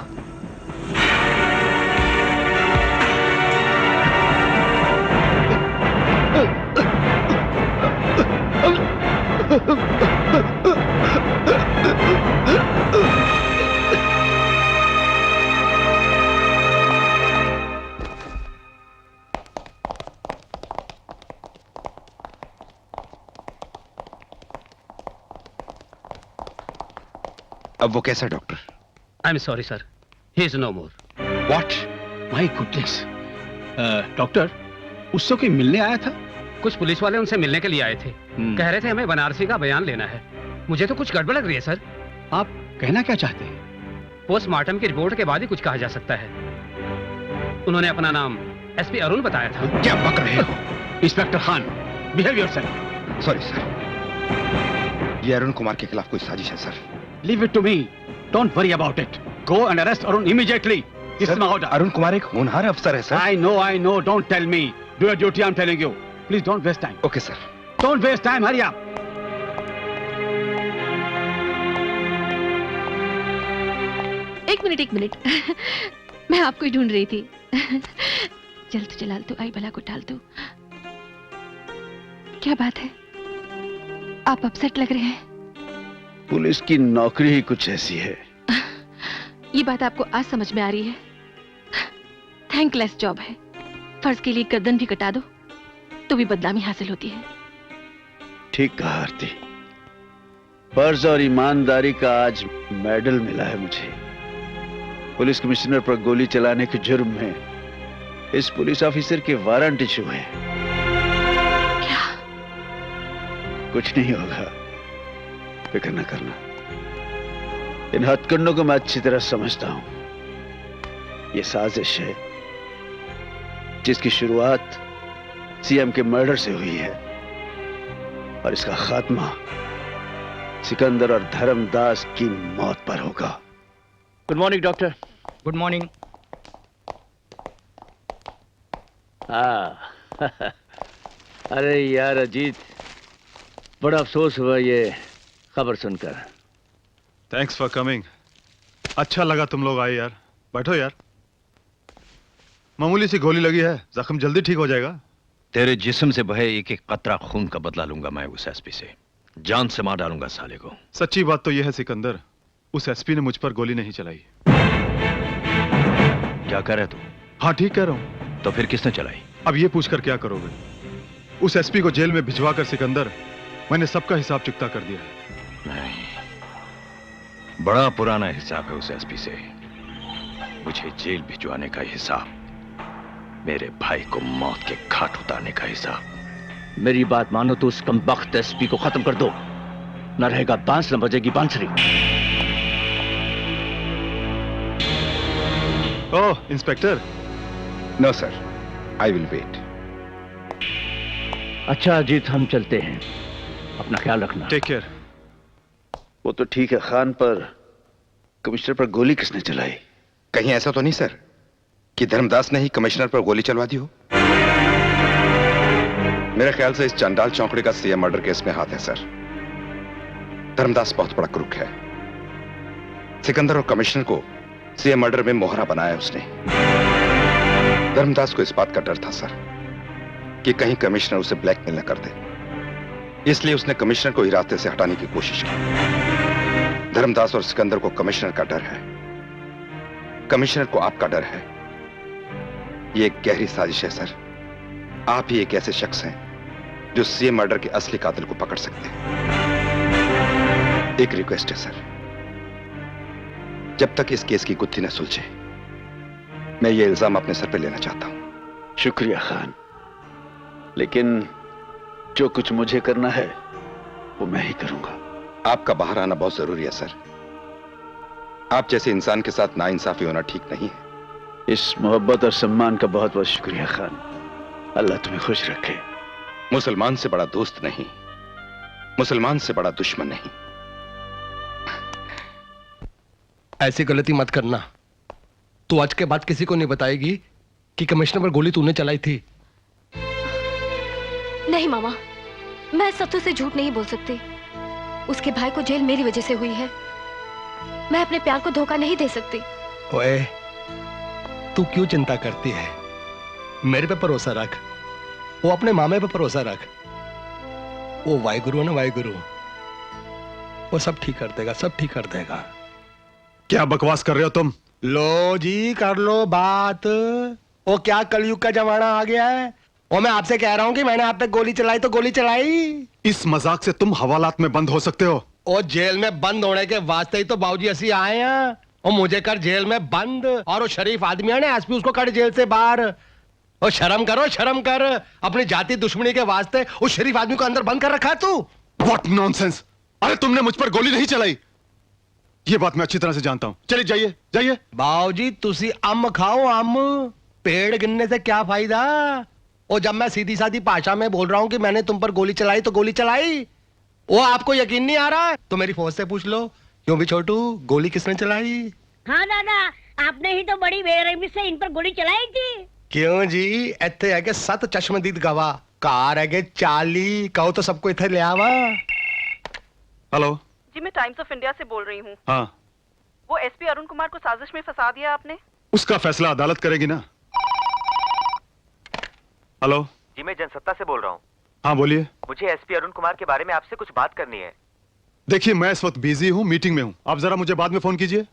अब वो कैसा doctor? I am sorry sir, he is no more. What? My goodness. Doctor, उससे कोई मिलने आया था? कुछ पुलिस वाले उनसे मिलने के लिए आए थे। कह रहे थे हमें बनारसी का बयान लेना है। मुझे तो कुछ गड़बड़ लग रही है सर। आप कहना क्या चाहते हैं? पोस्टमार्टम की रिपोर्ट के बाद ही कुछ कहा जा सकता है। उन्होंने अपना नाम एसपी अरुण बताया था। क्या बक रहे हो? Inspector Khan, behave yourself. Sorry sir, ये अरुण कुमार के खिलाफ कोई साजिश है sir. Leave it to me. Don't worry about it. Go and arrest Arun immediately. This is my order. Arun Kumar एक होनहार अफसर है sir. I know. Don't tell me. Do your duty. I'm telling you. Please don't waste time. Okay sir. Don't waste time. Hurry up. एक minute. मैं आपको ही ढूंढ रही थी। जल्द जलाल तू आई भला को टाल तू। क्या बात है, आप अपसेट लग रहे हैं। पुलिस की नौकरी ही कुछ ऐसी है। ये बात आपको आज समझ में आ रही है। थैंकलेस जॉब है। फर्ज के लिए गर्दन भी कटा दो तो भी बदनामी हासिल होती है। ठीक कहा आरती, फर्ज और ईमानदारी का आज मेडल मिला है मुझे। पुलिस कमिश्नर पर गोली चलाने के जुर्म में इस पुलिस ऑफिसर के वारंट इशू है। क्या? कुछ नहीं होगा, फिक्र न करना। इन हथकंडों को मैं अच्छी तरह समझता हूं। ये साजिश है जिसकी शुरुआत सीएम के मर्डर से हुई है और इसका खात्मा सिकंदर और धर्मदास की मौत पर होगा। Good morning doctor. Good morning. अरे यार अजीत, बड़ा अफसोस हुआ ये खबर सुनकर। Thanks for coming. अच्छा लगा तुम लोग आए यार। बैठो यार। मामूली सी गोली लगी है, जख्म जल्दी ठीक हो जाएगा। तेरे जिस्म से बहे एक एक कतरा खून का बदला लूंगा मैं उस एसपी से। जान से मार डालूंगा साले को। सच्ची बात तो यह है सिकंदर, उस एसपी ने मुझ पर गोली नहीं चलाई। क्या कह रहे तू? हाँ ठीक कह रहा हूँ। तो फिर किसने चलाई? अब ये पूछकर क्या करोगे? उस एसपी को जेल में भिजवा कर सिकंदर, मैंने सबका हिसाब चुकता कर दिया है। नहीं, बड़ा पुराना हिसाब है उस एसपी से। मुझे जेल भिजवाने का हिसाब, मेरे भाई को मौत के घाट उतारने का हिसाब। मेरी बात मानो तो उस कमबख्त एसपी को खत्म कर दो, न रहेगा बांस न बजेगी बांसुरी। Oh inspector. No sir, I will wait. अच्छा अजीत, हम चलते हैं, अपना ख्याल रखना। Take care. वो तो ठीक है खान, पर कमिश्नर पर गोली किसने चलाई? कहीं ऐसा तो नहीं सर कि धर्मदास ने ही कमिश्नर पर गोली चलवा दी हो? मेरे ख्याल से इस चंडाल चौकड़ी का सीएम मर्डर केस में हाथ है सर। धर्मदास बहुत बड़ा क्रूक है। सिकंदर और कमिश्नर को सीएम मर्डर में मोहरा बनाया उसने। धर्मदास को इस बात का डर था सर कि कहीं कमिश्नर उसे ब्लैकमेल न कर दे, इसलिए उसने कमिश्नर को इरादे से हटाने की कोशिश की। धर्मदास और सिकंदर को कमिश्नर का डर है, कमिश्नर को आपका डर है। यह एक गहरी साजिश है सर। आप ही एक ऐसे शख्स हैं जो सीएम मर्डर के असली कातिल को पकड़ सकते हैं। एक रिक्वेस्ट है सर, जब तक इस केस की गुत्थी न सुलझे, मैं ये इल्जाम अपने सर पे लेना चाहता हूं। शुक्रिया खान, लेकिन जो कुछ मुझे करना है वो मैं ही करूंगा। आपका बाहर आना बहुत जरूरी है सर। आप जैसे इंसान के साथ नाइंसाफी होना ठीक नहीं है। इस मोहब्बत और सम्मान का बहुत बहुत शुक्रिया खान। अल्लाह तुम्हें खुश रखे। मुसलमान से बड़ा दोस्त नहीं, मुसलमान से बड़ा दुश्मन नहीं। ऐसी गलती मत करना। तू आज के बाद किसी को नहीं बताएगी कि कमिश्नर पर गोली तूने चलाई थी। नहीं मामा, मैं सत्तू से झूठ नहीं बोल सकती। उसके भाई को जेल मेरी वजह से हुई है। मैं अपने प्यार को धोखा नहीं दे सकती। ओए, तू क्यों चिंता करती है? मेरे पे भरोसा रख, वो अपने मामे पे भरोसा रख। वो वाहिगुरु है ना, वाहिगुरु, वो सब ठीक कर देगा, सब ठीक कर देगा। क्या बकवास कर रहे हो तुम? लो जी, कर लो बात। वो क्या कलयुग का जमाना आ गया है। और मैं आपसे कह रहा हूं कि मैंने आप पे गोली चलाई तो गोली चलाई। इस मजाक से तुम हवालात में बंद हो सकते हो। और जेल में बंद होने के वास्ते ही तो बाबूजी ऐसी आए हैं। और मुझे कर जेल में बंद, और वो शरीफ आदमी है ना एसपी, उसको कर जेल से बाहर। और शर्म करो, शर्म कर। अपनी जाति दुश्मनी के वास्ते उस शरीफ आदमी को अंदर बंद कर रखा है तू। What nonsense! अरे तुमने मुझ पर गोली नहीं चलाई, ये बात मैं अच्छी तरह से जानता हूं। चलिए जाइए, जाइए। बाबूजी तुसी अम खाओ, अम। पेड़ गिनने से क्या फायदा? और जब मैं सीधी सादी भाषा में बोल रहा हूं कि मैंने तुम पर गोली चलाई तो गोली चलाई। वो आपको यकीन नहीं आ रहा तो मेरी फौज से पूछ लो। क्यों भी छोटू, गोली किसने चलाई? हाँ दादा, आपने ही तो बड़ी बेरहमी से इन पर गोली चलाई थी। क्यों जी, इत्थे है के 7 चश्मदीद गवाह, कार है के 40, कहो तो सबको इत्थे ले आवा। हेलो जी, मैं टाइम्स ऑफ इंडिया से बोल रही हूँ। हाँ, वो एसपी अरुण कुमार को साजिश में फंसा दिया आपने। उसका फैसला अदालत करेगी ना। हेलो जी, मैं जनसत्ता से बोल रहा हूँ। हाँ बोलिए। मुझे एसपी अरुण कुमार के बारे में आपसे कुछ बात करनी है। देखिए मैं इस वक्त बिजी हूँ, मीटिंग में हूँ। आप जरा मुझे बाद में फोन कीजिए।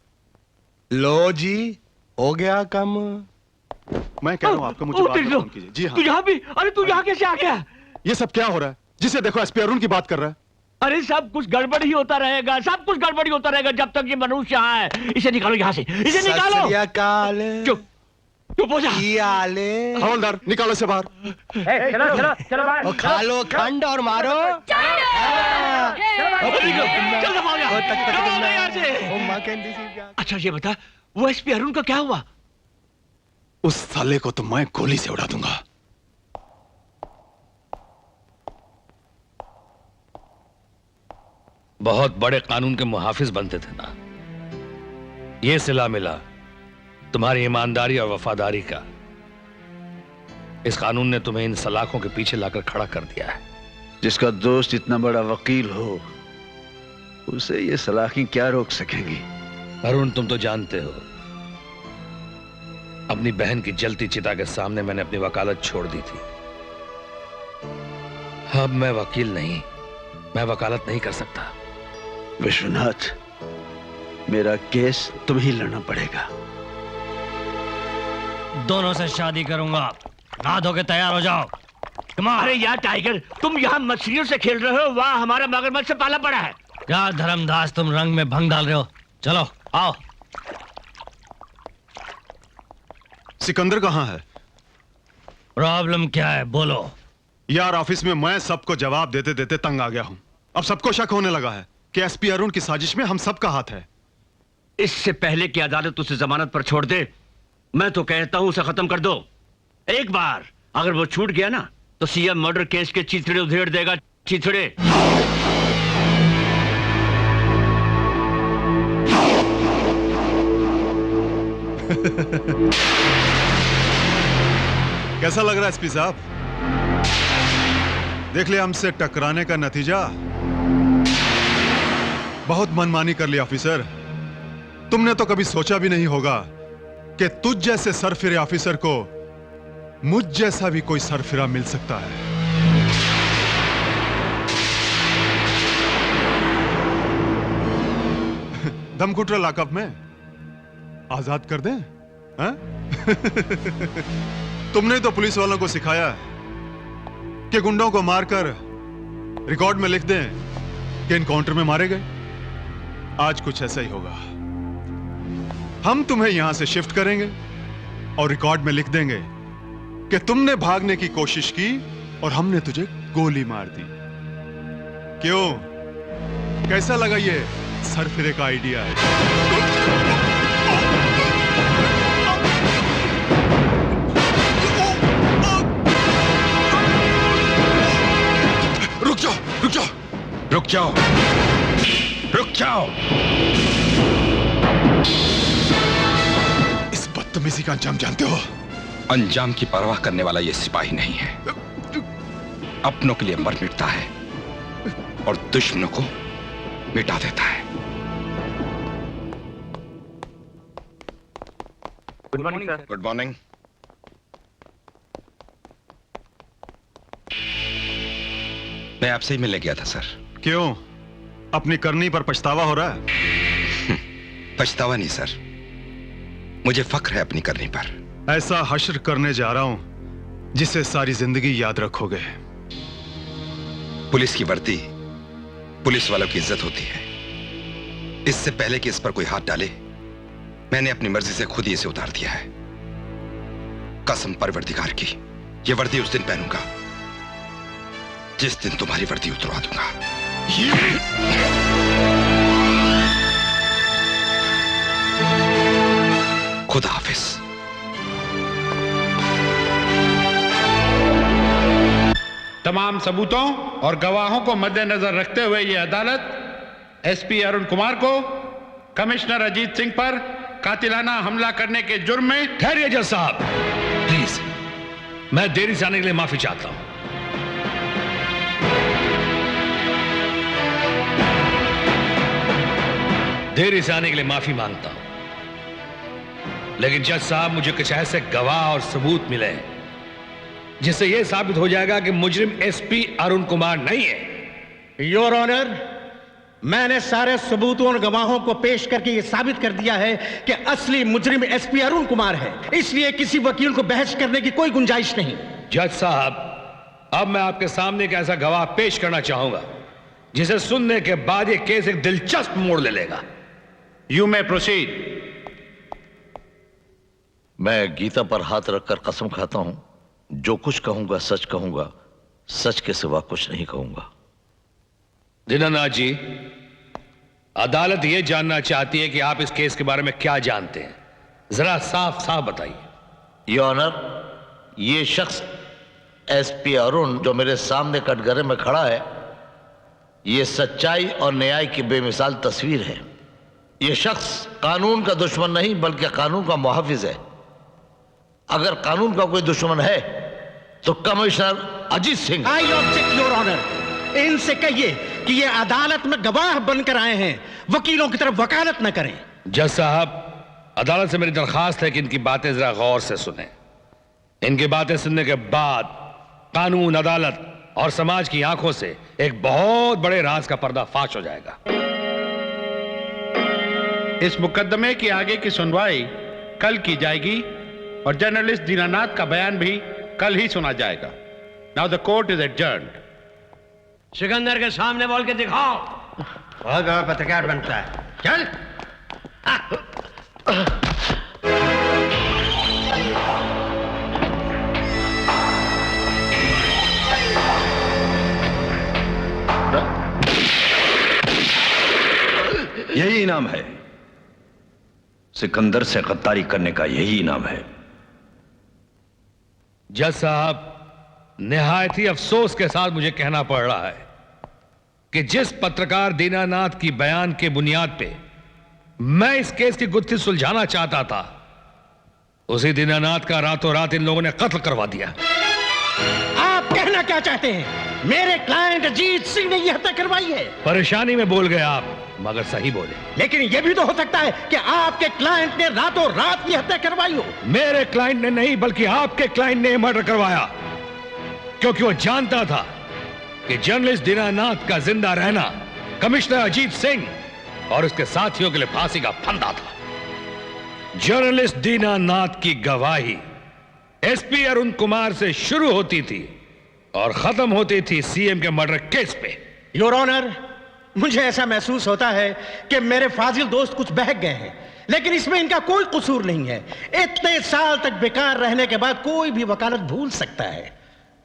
लो जी, हो गया कम। मैं कह रहा हूँ आपको मुझे बाद में फोन कीजिए। जी हाँ। तू यहाँ भी? अरे तू यहाँ कैसे आ गया? ये सब क्या हो रहा है? जिसे देखो एसपी अरुण की बात कर रहा है। अरे सब कुछ गड़बड़ ही होता रहेगा, सब कुछ गड़बड़ ही होता रहेगा जब तक ये मनुष्य यहाँ है। इसे निकालो यहाँ से, इसे निकालो। चुप चुप हो जा। हवलदार निकालो से बाहर। चलो चलो चलो बाहर। खा लो खंड और मारो। अच्छा ये बता, वो एसपी अरुण का क्या हुआ? उस साले को तो मैं गोली से उड़ा दूंगा। बहुत बड़े कानून के मुहाफिज बनते थे ना। ये सिला मिला तुम्हारी ईमानदारी और वफादारी का। इस कानून ने तुम्हें इन सलाखों के पीछे लाकर खड़ा कर दिया है। जिसका दोस्त इतना बड़ा वकील हो, उसे ये सलाखें क्या रोक सकेंगी? अरुण, तुम तो जानते हो, अपनी बहन की जलती चिता के सामने मैंने अपनी वकालत छोड़ दी थी। अब मैं वकील नहीं, मैं वकालत नहीं कर सकता। विश्वनाथ, मेरा केस तुम्हें ही लड़ना पड़ेगा। दोनों से शादी करूंगा। नहा धो के तैयार हो जाओ। अरे यार टाइगर, तुम यहाँ मछलियों से खेल रहे हो, वहाँ हमारा मगरमच्छ से पाला पड़ा है। क्या धर्मदास, तुम रंग में भंग डाल रहे हो? चलो आओ। सिकंदर कहाँ है? प्रॉब्लम क्या है, बोलो। यार ऑफिस में मैं सबको जवाब देते देते तंग आ गया हूं। अब सबको शक होने लगा है कि एसपी अरुण की साजिश में हम सबका हाथ है। इससे पहले कि अदालत उसे जमानत पर छोड़ दे, मैं तो कहता हूं उसे खत्म कर दो। एक बार अगर वो छूट गया ना, तो सीएम मर्डर केस के चिथड़े उधेड़ देगा। चिथड़े। कैसा लग रहा है एसपी साहब? देख लिया हमसे टकराने का नतीजा। बहुत मनमानी कर लिया ऑफिसर। तुमने तो कभी सोचा भी नहीं होगा कि तुझ जैसे सरफिरे ऑफिसर को मुझ जैसा भी कोई सरफिरा मिल सकता है। धमकुटरा लॉकअप में आजाद कर दें? हाँ? तुमने तो पुलिस वालों को सिखाया कि गुंडों को मारकर रिकॉर्ड में लिख दें कि एनकाउंटर में मारे गए। आज कुछ ऐसा ही होगा। हम तुम्हें यहां से शिफ्ट करेंगे और रिकॉर्ड में लिख देंगे कि तुमने भागने की कोशिश की और हमने तुझे गोली मार दी। क्यों? कैसा लगा ये सरफिरे का आइडिया है? रुक जाओ, रुक जाओ, रुक जाओ, रुक जाओ। इस बदतमीजी का अंजाम जानते हो? अंजाम की परवाह करने वाला ये सिपाही नहीं है। अपनों के लिए मर मिटता है और दुश्मनों को मिटा देता है। Good morning sir. Good morning. मैं आपसे ही मिलने गया था सर। क्यों? अपनी करनी पर पछतावा हो रहा है? पछतावा नहीं सर, मुझे फख्र है अपनी करनी पर। ऐसा हश्र करने जा रहा हूं जिसे सारी जिंदगी याद रखोगे। पुलिस की वर्दी पुलिस वालों की इज्जत होती है। इससे पहले कि इस पर कोई हाथ डाले, मैंने अपनी मर्जी से खुद ही इसे उतार दिया है। कसम परवरदिगार की, यह वर्दी उस दिन पहनूंगा जिस दिन तुम्हारी वर्दी उतरवा दूंगा। खुदा हाफिज। तमाम सबूतों और गवाहों को मद्देनजर रखते हुए यह अदालत एसपी अरुण कुमार को कमिश्नर अजीत सिंह पर कातिलाना हमला करने के जुर्म में। ठहरिए जज साहब, प्लीज। मैं देरी से आने के लिए माफी चाहता हूं। देरी से आने के लिए माफी मांगता हूं, लेकिन जज साहब मुझे कुछ ऐसे गवाह और सबूत मिले हैं जिससे यह साबित हो जाएगा कि मुजरिम एसपी अरुण कुमार नहीं है। योर ऑनर, मैंने सारे सबूतों और गवाहों को पेश करके यह साबित कर दिया है कि असली मुजरिम एसपी अरुण कुमार है। इसलिए किसी वकील को बहस करने की कोई गुंजाइश नहीं। जज साहब, अब मैं आपके सामने एक ऐसा गवाह पेश करना चाहूंगा जिसे सुनने के बाद यह केस एक दिलचस्प मोड़ ले लेगा। You may proceed. मैं गीता पर हाथ रखकर कसम खाता हूं, जो कुछ कहूंगा सच कहूंगा, सच के सिवा कुछ नहीं कहूंगा। दीनानाथ जी, अदालत यह जानना चाहती है कि आप इस केस के बारे में क्या जानते हैं। जरा साफ साफ बताइए। योर ऑनर, ये शख्स एसपी अरुण जो मेरे सामने कटघरे में खड़ा है, ये सच्चाई और न्याय की बेमिसाल तस्वीर है। ये शख्स कानून का दुश्मन नहीं बल्कि कानून का मुहाफिज है। अगर कानून का कोई दुश्मन है तो commissioner Ajit Singh. I object your honour, इनसे कहिए कि ये अदालत में गवाह बनकर आए हैं, वकीलों की तरफ वकालत न करें। जज साहब, अदालत से मेरी दरखास्त है कि इनकी बातें जरा गौर से सुनें। इनकी बातें सुनने के बाद कानून, अदालत और समाज की आंखों से एक बहुत बड़े राज का पर्दाफाश हो जाएगा। इस मुकदमे की आगे की सुनवाई कल की जाएगी और जर्नलिस्ट दीनानाथ का बयान भी कल ही सुना जाएगा। Now the court is adjourned. Sikandar के सामने बोल के दिखाओ। बहुत बड़ा पत्रकार बनता है, चल। यही इनाम है, सिकंदर से गद्दारी करने का यही इनाम है। जज साहब, निहायत ही अफसोस के साथ मुझे कहना पड़ रहा है कि जिस पत्रकार दीनानाथ की बयान के बुनियाद पे मैं इस केस की गुत्थी सुलझाना चाहता था, उसी दीनानाथ का रातों रात इन लोगों ने कत्ल करवा दिया। आप कहना क्या चाहते हैं? मेरे क्लाइंट अजीत सिंह ने यह हत्या करवाई है। परेशानी में बोल गए आप, मगर सही बोले। लेकिन यह भी तो हो सकता है कि आपके क्लाइंट ने रातों रात की हत्या करवाई हो। मेरे क्लाइंट ने नहीं बल्कि आपके क्लाइंट ने मर्डर करवाया, क्योंकि वो जानता था कि जर्नलिस्ट दीनानाथ का जिंदा रहना कमिश्नर अजीत सिंह और उसके साथियों के लिए फांसी का फंदा था। जर्नलिस्ट दीनानाथ की गवाही एसपी अरुण कुमार से शुरू होती थी और खत्म होती थी सीएम के मर्डर केस पे। योर ऑनर, मुझे ऐसा महसूस होता है कि मेरे फाजिल दोस्त कुछ बहक गए हैं, लेकिन इसमें इनका कोई कसूर नहीं है। इतने साल तक बेकार रहने के बाद कोई भी वकालत भूल सकता है।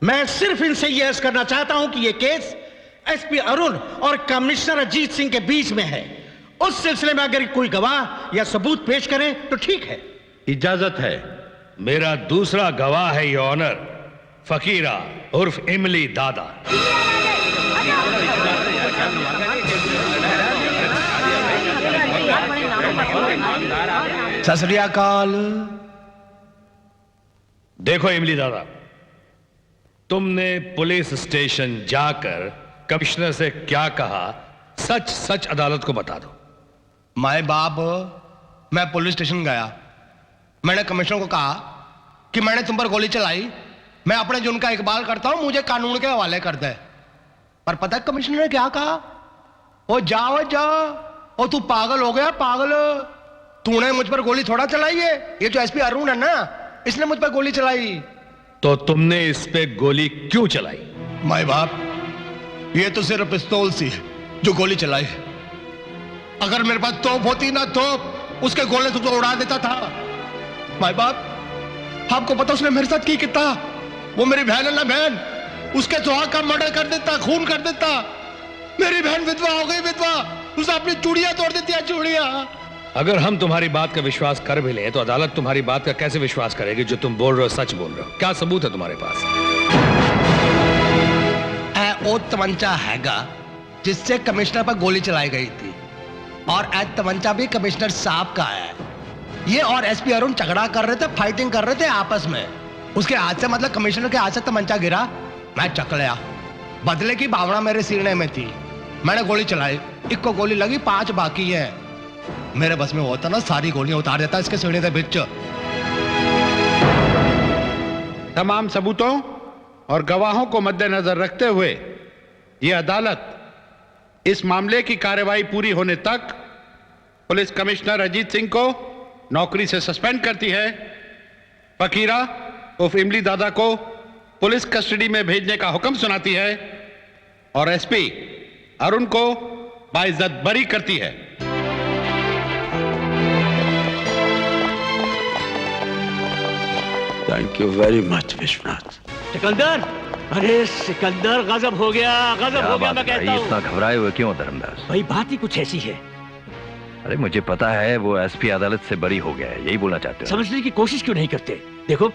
मैं सिर्फ इनसे यह अर्ज करना चाहता हूं कि यह केस एसपी अरुण और कमिश्नर अजीत सिंह के बीच में है। उस सिलसिले में अगर कोई गवाह या सबूत पेश करें तो ठीक है। इजाजत है। मेरा दूसरा गवाह है योर ऑनर, फकीरा उर्फ इमली दादा। सत श्री अकाल। देखो इमली दादा, तुमने पुलिस स्टेशन जाकर कमिश्नर से क्या कहा, सच सच अदालत को बता दो। माए बाप, मैं पुलिस स्टेशन गया, मैंने कमिश्नर को कहा कि मैंने तुम पर गोली चलाई, मैं अपने जुर्म का इकबाल करता हूं, मुझे कानून के हवाले कर दे। पर पता है कमिश्नर ने क्या कहा? ओ जाओ जाओ, ओ तू पागल हो गया पागल, तूने मुझ पर गोली थोड़ा चलाई है, ये जो एसपी अरुण है ना, इसने मुझ पर गोली चलाई। तो तुमने इस पे गोली क्यों चलाई? माए बाप, ये तो सिर्फ पिस्तौल सी है जो गोली चलाई। अगर मेरे पास तोप होती ना तोप, उसके गोले तो उड़ा देता था। माए बाप, आपको पता उसने मेरे साथ की कितना? वो मेरी बहन है ना बहन, उसके सुहाग का मर्डर कर देता, खून कर देता। मेरी बहन विधवा हो गई, विधवा, उसने अपनी चूड़ियां तोड़ देती है, चूड़ियां। अगर हम तुम्हारी बात का विश्वास कर भी लें तो अदालत तुम्हारी बात का कैसे विश्वास करेगी? जो तुम बोल रहे हो सच बोल रहे हो? क्या सबूत है तुम्हारे पास? ओ तमंचा हैगा जिससे कमिश्नर पर गोली चलाई गई थी, और तमंचा भी कमिश्नर साहब का है। ये और एसपी अरुण झगड़ा कर रहे थे, फाइटिंग कर रहे थे आपस में। उसके हाथ से, मतलब कमिश्नर के हाथ से तमंचा गिरा, मैं चक लिया। बदले की भावना मेरे सीने में थी, मैंने गोली चलाई। एक को गोली लगी, 5 बाकी है। मेरे बस में होता ना, सारी गोलियां उतार देता इसके सीने से बिच। तमाम सबूतों और गवाहों को मद्देनजर रखते हुए यह अदालत इस मामले की कार्रवाई पूरी होने तक पुलिस कमिश्नर अजीत सिंह को नौकरी से सस्पेंड करती है। फकीरा उर्फ इमली दादा को पुलिस कस्टडी में भेजने का हुक्म सुनाती है और एसपी अरुण को बाइज्जत बरी करती है। Thank you very much Vishwanath. Sikandar, अरे सिकंदर, गजब हो गया, गजब हो गया, मैं कहता हूं। इतना घबराए हुए क्यों धर्मदास? भाई बात ही कुछ ऐसी है। अरे मुझे पता है वो एसपी अदालत से बरी हो गया है, यही बोलना चाहते हो? समझने की कोशिश क्यों नहीं करते? देखो,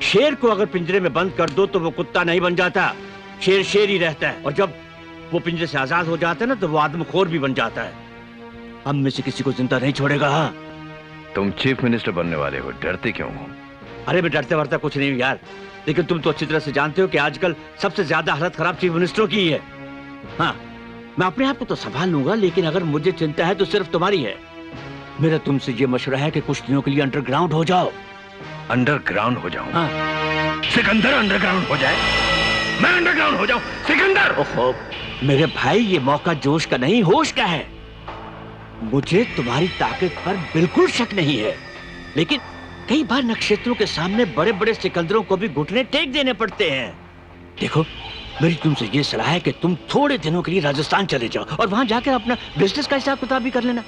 शेर को अगर पिंजरे में बंद कर दो तो वो कुत्ता नहीं बन जाता, शेर शेर ही रहता है। और जब वो पिंजरे से आजाद हो जाता है ना तो वो आदमखोर भी बन जाता है। हम में से किसी को जिंदा नहीं छोड़ेगा। हाँ, तुम चीफ मिनिस्टर बनने वाले हो, डरते क्यों हो? अरे मैं डरते वरता कुछ नहीं हूँ यार, लेकिन तुम तो अच्छी तरह से जानते हो कि आजकल सबसे ज्यादा हालत खराब चीफ मिनिस्टरों की ही है। हाँ, मैं अपने आप को तो संभाल लूंगा, लेकिन अगर मुझे चिंता है तो सिर्फ तुम्हारी है। मेरा तुमसे ये मशवरा है कि कुछ दिनों के लिए अंडरग्राउंड हो जाओ। अंडरग्राउंड हो जाऊं? हाँ। सिकंदर अंडरग्राउंड हो जाए, मैं अंडरग्राउंड हो जाऊं? सिकंदर! ओहो मेरे भाई, ये मौका जोश का नहीं होश का है। मुझे तुम्हारी ताकत पर बिल्कुल शक नहीं है, लेकिन कई बार नक्षत्रों के सामने बड़े बड़े सिकंदरों को भी घुटने टेक देने पड़ते हैं। देखो, मेरी तुमसे ये सलाह है कि तुम थोड़े दिनों के लिए राजस्थान चले जाओ और वहां जाकर अपना बिजनेस का हिसाब किताब भी कर लेना।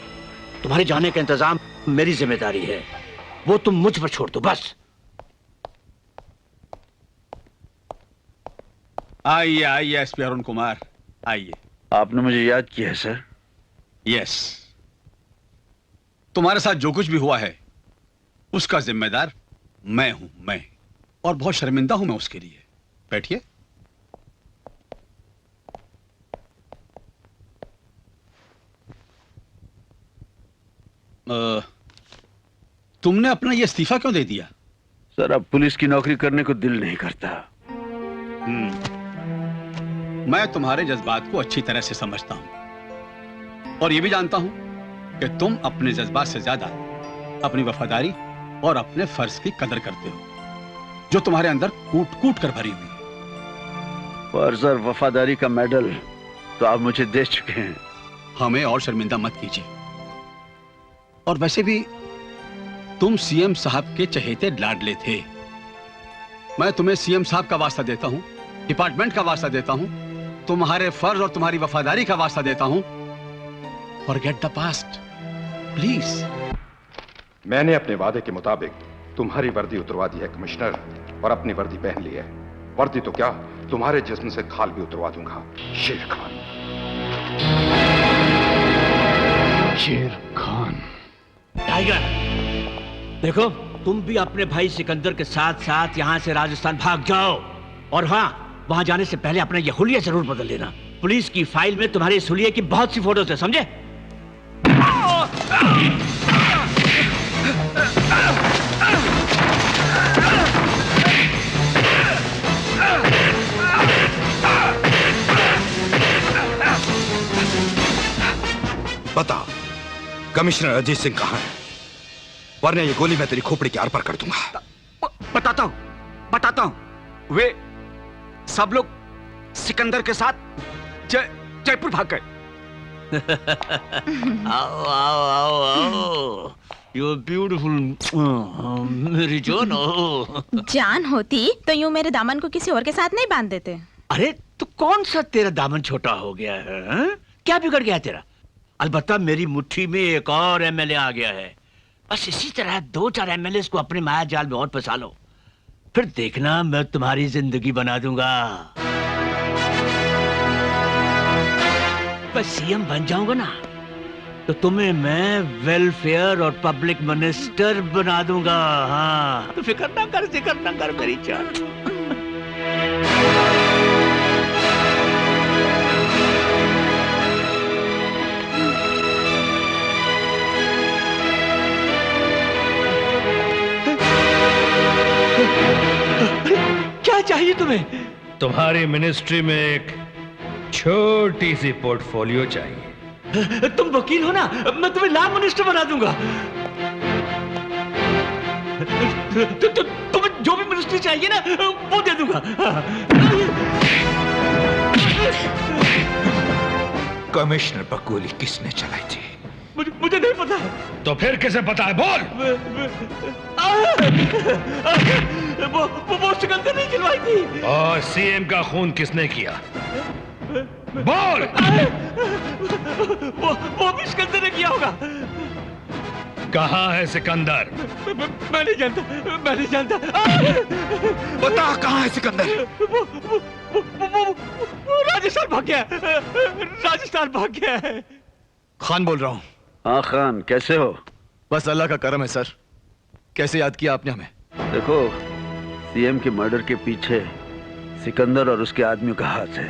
तुम्हारे जाने का इंतजाम मेरी जिम्मेदारी है, वो तुम मुझ पर छोड़ दो बस। आइए आइए एसपी अरुण कुमार, आइए। आपने मुझे याद किया है सर? यस, तुम्हारे साथ जो कुछ भी हुआ है उसका जिम्मेदार मैं हूं, मैं, और बहुत शर्मिंदा हूं मैं उसके लिए। बैठिए। तुमने अपना यह इस्तीफा क्यों दे दिया? सर, अब पुलिस की नौकरी करने को दिल नहीं करता। मैं तुम्हारे जज्बात को अच्छी तरह से समझता हूं और यह भी जानता हूं कि तुम अपने जज्बात से ज्यादा अपनी वफादारी और अपने फर्ज की कदर करते हो, जो तुम्हारे अंदर कूट कूट कर भरी हुई है। फर्ज और वफादारी का मेडल तो आप मुझे दे चुके हैं। हमें और शर्मिंदा मत कीजिए। और वैसे भी तुम सीएम साहब के चहेते लाडले थे। मैं तुम्हें सीएम साहब का वास्ता देता हूं, डिपार्टमेंट का वास्ता देता हूं, तुम्हारे फर्ज और तुम्हारी वफादारी का वास्ता देता हूं। Forget the past please. मैंने अपने वादे के मुताबिक तुम्हारी वर्दी उतरवा दी है कमिश्नर, और अपनी वर्दी पहन ली है। वर्दी तो क्या, तुम्हारे जिस्म से खाल भी उतरवा दूंगा। शेर खान। शेर खान। टाइगर, देखो, तुम भी अपने भाई सिकंदर के साथ साथ यहां से राजस्थान भाग जाओ, और हाँ, वहां जाने से पहले अपना यह हुलिया जरूर बदल लेना। पुलिस की फाइल में तुम्हारे इस हुलिये की बहुत सी फोटोज है, समझे? बता, कमिश्नर अजीत सिंह कहां है? वरना ये गोली मैं तेरी खोपड़ी के आर पार कर दूंगा। बताता हूं। वे सब लोग सिकंदर के साथ जयपुर भाग गए। आओ आओ आओ आओ, यू ब्यूटीफुल मेरी जान। जान होती तो यूं मेरे दामन को किसी और के साथ नहीं बांध देते। अरे तो कौन सा तेरा दामन छोटा हो गया है? हा? क्या बिगड़ गया तेरा? अलबत्ता मेरी मुट्ठी में एक और एमएलए आ गया है। बस इसी तरह 2-4 एमएलए को अपने माया जाल में और फंसा लो, फिर देखना मैं तुम्हारी जिंदगी बना दूंगा। बस सीएम बन जाऊंगा ना तो तुम्हें मैं वेलफेयर और पब्लिक मिनिस्टर बना दूंगा। हाँ, तो फिक्र ना कर मेरी जान। क्या चाहिए तुम्हें? तुम्हारी मिनिस्ट्री में एक छोटी सी पोर्टफोलियो चाहिए। तुम वकील हो ना, मैं तुम्हें लॉ मिनिस्टर बना दूंगा। तुम्हें जो भी मिनिस्ट्री चाहिए ना वो दे दूंगा। कमिश्नर पर गोली किसने चलाई थी? मुझे नहीं पता। तो फिर किसे पता है? बोल। वो सिकंदर ने चलवाई थी। और सीएम का खून किसने किया? बोल। वो भी सिकंदर ने किया होगा। कहाँ है सिकंदर? मैं नहीं जानता। बता, कहाँ है सिकंदर? वो राजस्थान भाग गया है। खान बोल रहा हूँ। हाँ खान, कैसे हो? बस अल्लाह का करम है सर। कैसे याद किया आपने हमें? देखो, सीएम के मर्डर के पीछे सिकंदर और उसके आदमियों का हाथ है,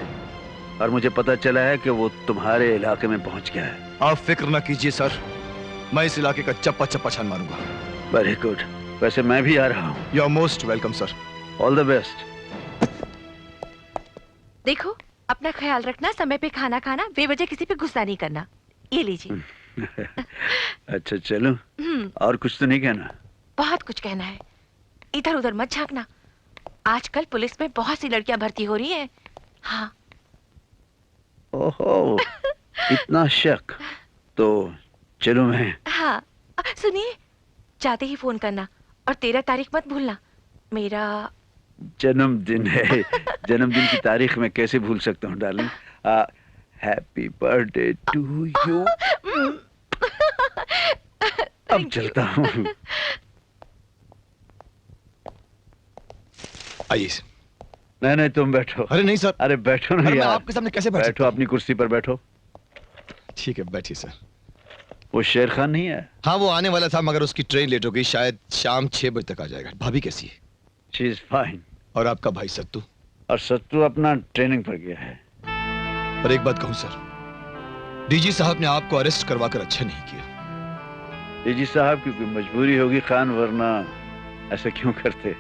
और मुझे पता चला है कि वो तुम्हारे इलाके में पहुंच गया है। आप फिक्र ना कीजिए सर, मैं इस इलाके का चप्पा चप्पा छान मारूंगा। Very good. वैसे मैं भी आ रहा हूँ। You are most welcome sir. All the best. देखो, अपना ख्याल रखना, समय पे खाना खाना, बेवजह किसी पे गुस्सा नहीं करना। ये लीजिए। अच्छा चलो, और कुछ तो नहीं कहना? बहुत कुछ कहना है। इधर उधर मत झांकना। आजकल पुलिस में बहुत सी लड़कियां भर्ती हो रही हैं। हाँ। ओहो, इतना शक? तो चलो मैं। हाँ, सुनिए, जाते ही फोन करना, और 13 तारीख मत भूलना। मेरा जन्मदिन है। जन्मदिन की तारीख मैं कैसे भूल सकता हूँ darling. Happy birthday to you. अब चलता हूँ। आइए। नहीं तुम बैठो। अरे नहीं सर। अरे बैठो ना यार। आपके सामने कैसे बैठो, अपनी कुर्सी पर बैठो। ठीक है, बैठिए सर। वो शेर खान नहीं है? हाँ, वो आने वाला था, मगर उसकी ट्रेन लेट हो गई। शायद शाम 6 बजे तक आ जाएगा। भाभी कैसी है? She is fine. और आपका भाई सत्तू? और सत्तू अपना ट्रेनिंग पर गया है। पर एक बात कहूं सर, डीजी साहब ने आपको अरेस्ट करवाकर अच्छा नहीं किया। डीजी साहब की कोई मजबूरी होगी खान, वरना ऐसा क्यों करते?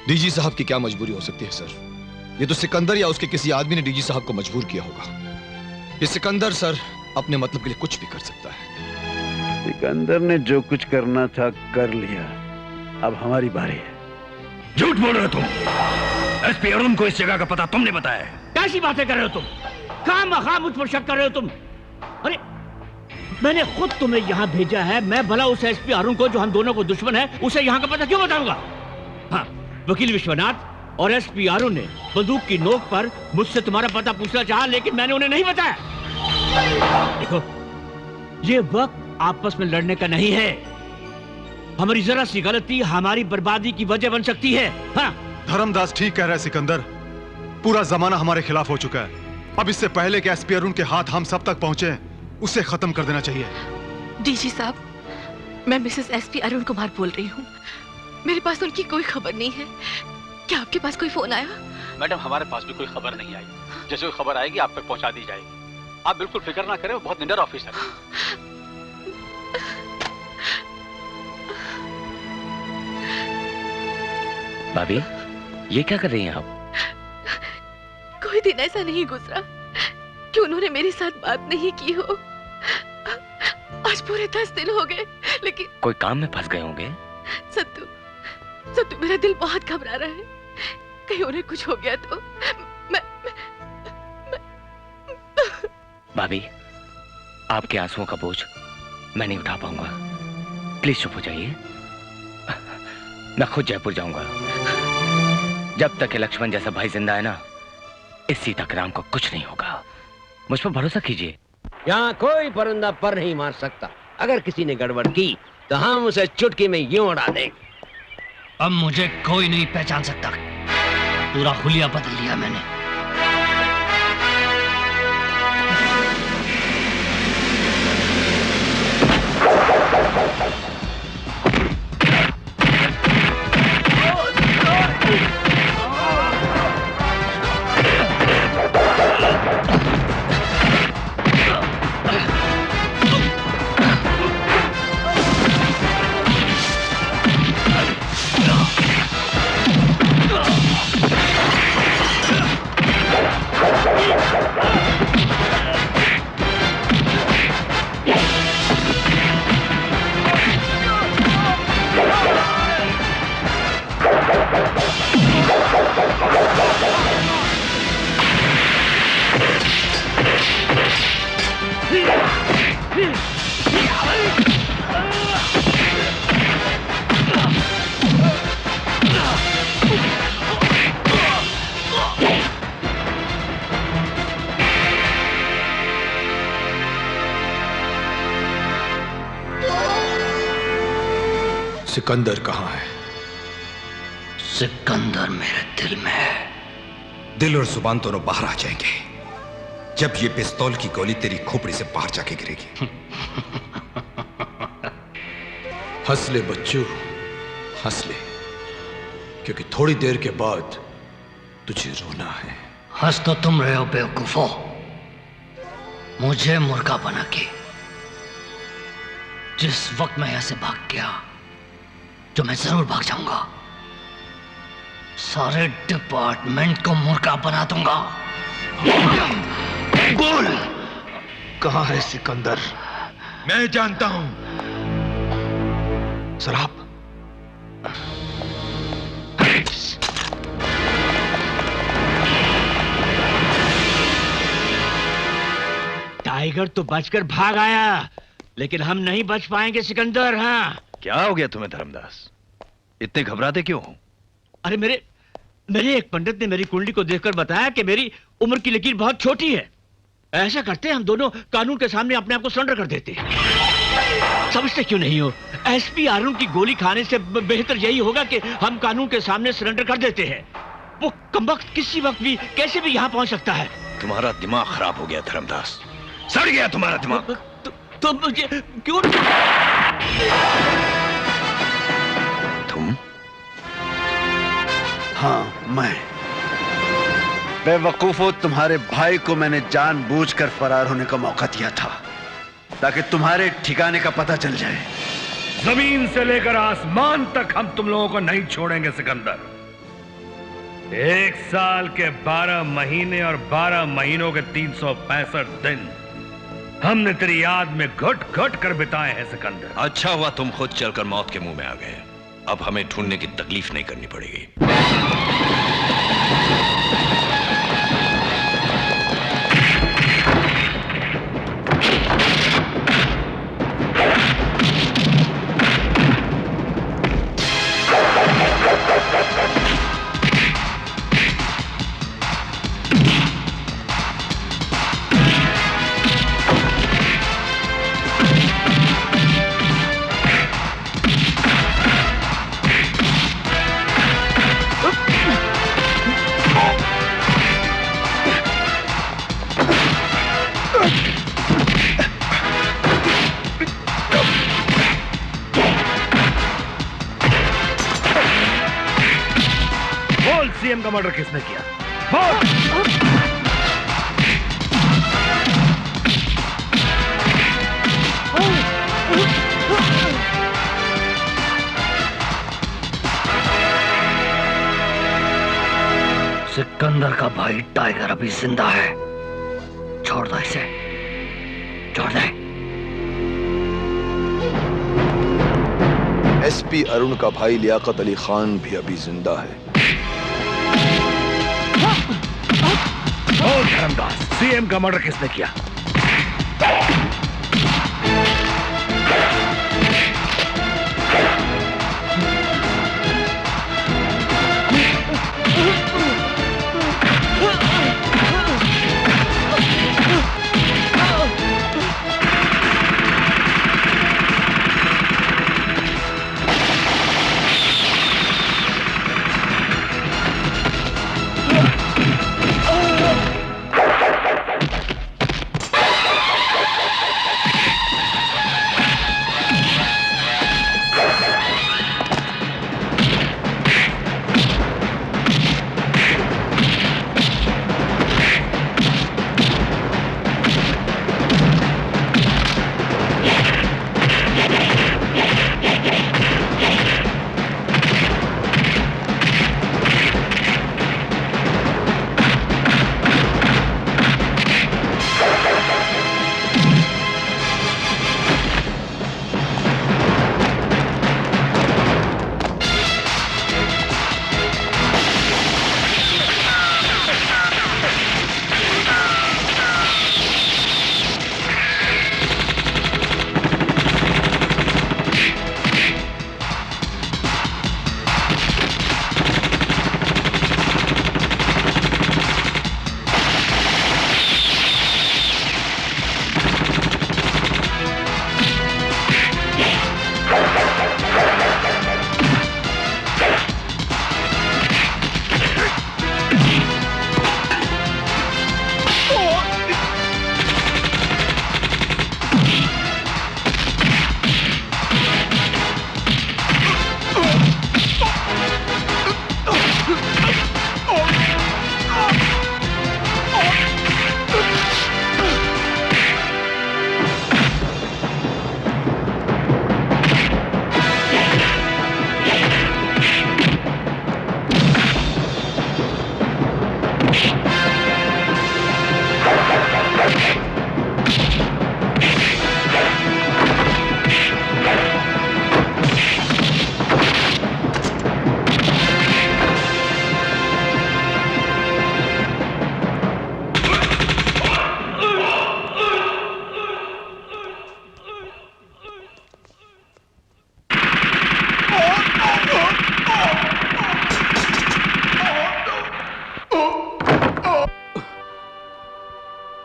डीजी साहब की क्या मजबूरी हो सकती है सर? ये तो सिकंदर या उसके किसी आदमी ने डीजी साहब को मजबूर किया होगा। ये सिकंदर सर अपने मतलब के लिए कुछ भी कर सकता है। सिकंदर ने जो कुछ करना था कर लिया, अब हमारी बारी है। झूठ बोल रहे हो तुम। एसपी अरुण को इस जगह का पता तुमने बताया है। कैसी बातें कर रहे हो तुम? खामखा मुझ पर शक कर रहे हो तुम? अरे मैंने खुद तुम्हें यहाँ भेजा है। मैं भला उस एसपी अरुण को, जो हम दोनों को दुश्मन है, उसे यहाँ का पता क्यों बताऊंगा? हाँ, वकील विश्वनाथ और एसपी अरुण ने बंदूक की नोक पर मुझसे तुम्हारा पता पूछना चाहा, लेकिन मैंने उन्हें नहीं बताया। देखो, ये वक्त आपस में लड़ने का नहीं है। हमारी जरा सी गलती हमारी बर्बादी की वजह बन सकती है। हाँ। धर्मदास ठीक कह रहा है सिकंदर, पूरा जमाना हमारे खिलाफ हो चुका है। अब इससे पहले कि एसपी अरुण के हाथ हम सब तक पहुंचे, उसे खत्म कर देना चाहिए। डीजी साहब, मैं मिसेस एसपी अरुण कुमार बोल रही हूँ। मेरे पास उनकी कोई खबर नहीं है। क्या आपके पास कोई फोन आया? मैडम, हमारे पास भी कोई खबर नहीं आई। जैसे कोई खबर आएगी आप तक पहुंचा दी जाएगी। आप बिल्कुल फिक्र ना करें, वो बहुत निडर ऑफिसर है। भाभी, ये क्या कर रही हैं आप? कोई दिन ऐसा नहीं गुजरा कि उन्होंने मेरे साथ बात नहीं की हो। आज पूरे 10 दिन हो गए, लेकिन कोई काम में फंस गए होंगे। सत्तू, मेरा दिल बहुत घबरा रहा है। कहीं उन्हें कुछ हो गया तो मैं... भाभी, आपके आंसुओं का बोझ मैं नहीं उठा पाऊंगा। प्लीज चुप हो जाइए। मैं खुद जयपुर जाऊंगा। जब तक ये लक्ष्मण जैसा भाई जिंदा है ना, इस सीता के राम को कुछ नहीं होगा। मुझ पर भरोसा कीजिए। यहाँ कोई परिंदा पर नहीं मार सकता। अगर किसी ने गड़बड़ की तो हम उसे चुटकी में यूं उड़ा देंगे। अब मुझे कोई नहीं पहचान सकता। पूरा हुलिया बदल लिया मैंने। सिकंदर कहाँ है? सिकंदर मेरे दिल में है। दिल और जुबान दोनों बाहर आ जाएंगे जब ये पिस्तौल की गोली तेरी खोपड़ी से बाहर जाके गिरेगी। हंस ले बच्चू, हंस ले। क्योंकि थोड़ी देर के बाद तुझे रोना है। हंस तो तुम रहे हो बेवकूफो। मुझे मुर्गा बना के जिस वक्त मैं यहां से भाग गया, जो मैं जरूर भाग जाऊंगा, सारे डिपार्टमेंट को मुर्गा बना दूंगा। बोल, कहां है सिकंदर? मैं जानता हूं। शराब टाइगर तो बचकर भाग आया, लेकिन हम नहीं बच पाएंगे सिकंदर। हाँ, क्या हो गया तुम्हें धर्मदास? इतने घबराते क्यों हो? अरे मेरे एक पंडित ने मेरी कुंडली को देखकर बताया कि मेरी उम्र की लकीर बहुत छोटी है। ऐसा करते हम दोनों कानून के सामने अपने आप को सरेंडर कर देते। समझते क्यों नहीं हो? एसपी अरुण की गोली खाने से बेहतर यही होगा कि हम कानून के सामने सरेंडर कर देते हैं। वो कमबख्त किसी वक्त भी कैसे भी यहाँ पहुंच सकता है। तुम्हारा दिमाग खराब हो गया धर्मदास, सड़ गया तुम्हारा दिमाग। तो मुझे क्यों? तुम? हाँ, मैं। बेवकूफो, तुम्हारे भाई को मैंने जानबूझकर फरार होने का मौका दिया था ताकि तुम्हारे ठिकाने का पता चल जाए। जमीन से लेकर आसमान तक हम तुम लोगों को नहीं छोड़ेंगे सिकंदर। 1 साल के 12 महीने और 12 महीनों के 365 दिन हमने तेरी याद में घुट घुट कर बिताए हैं सिकंदर। अच्छा हुआ तुम खुद चलकर मौत के मुंह में आ गए। अब हमें ढूंढने की तकलीफ नहीं करनी पड़ेगी। सीएम का मर्डर किसने किया? बोल। सिकंदर का भाई टाइगर अभी जिंदा है। छोड़ दो इसे, छोड़ दे। एसपी अरुण का भाई लियाकत अली खान भी अभी जिंदा है। ओ धर्मदास, सीएम का मर्डर किसने किया?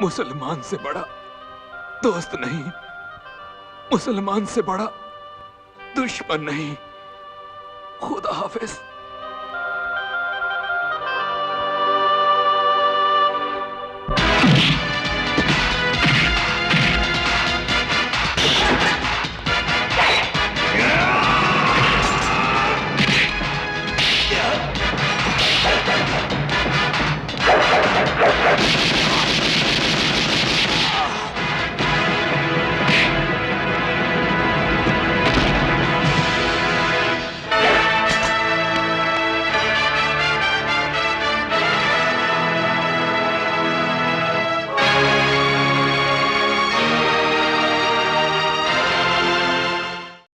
मुसलमान से बड़ा दोस्त नहीं, मुसलमान से बड़ा दुश्मन नहीं। खुदा हाफिज।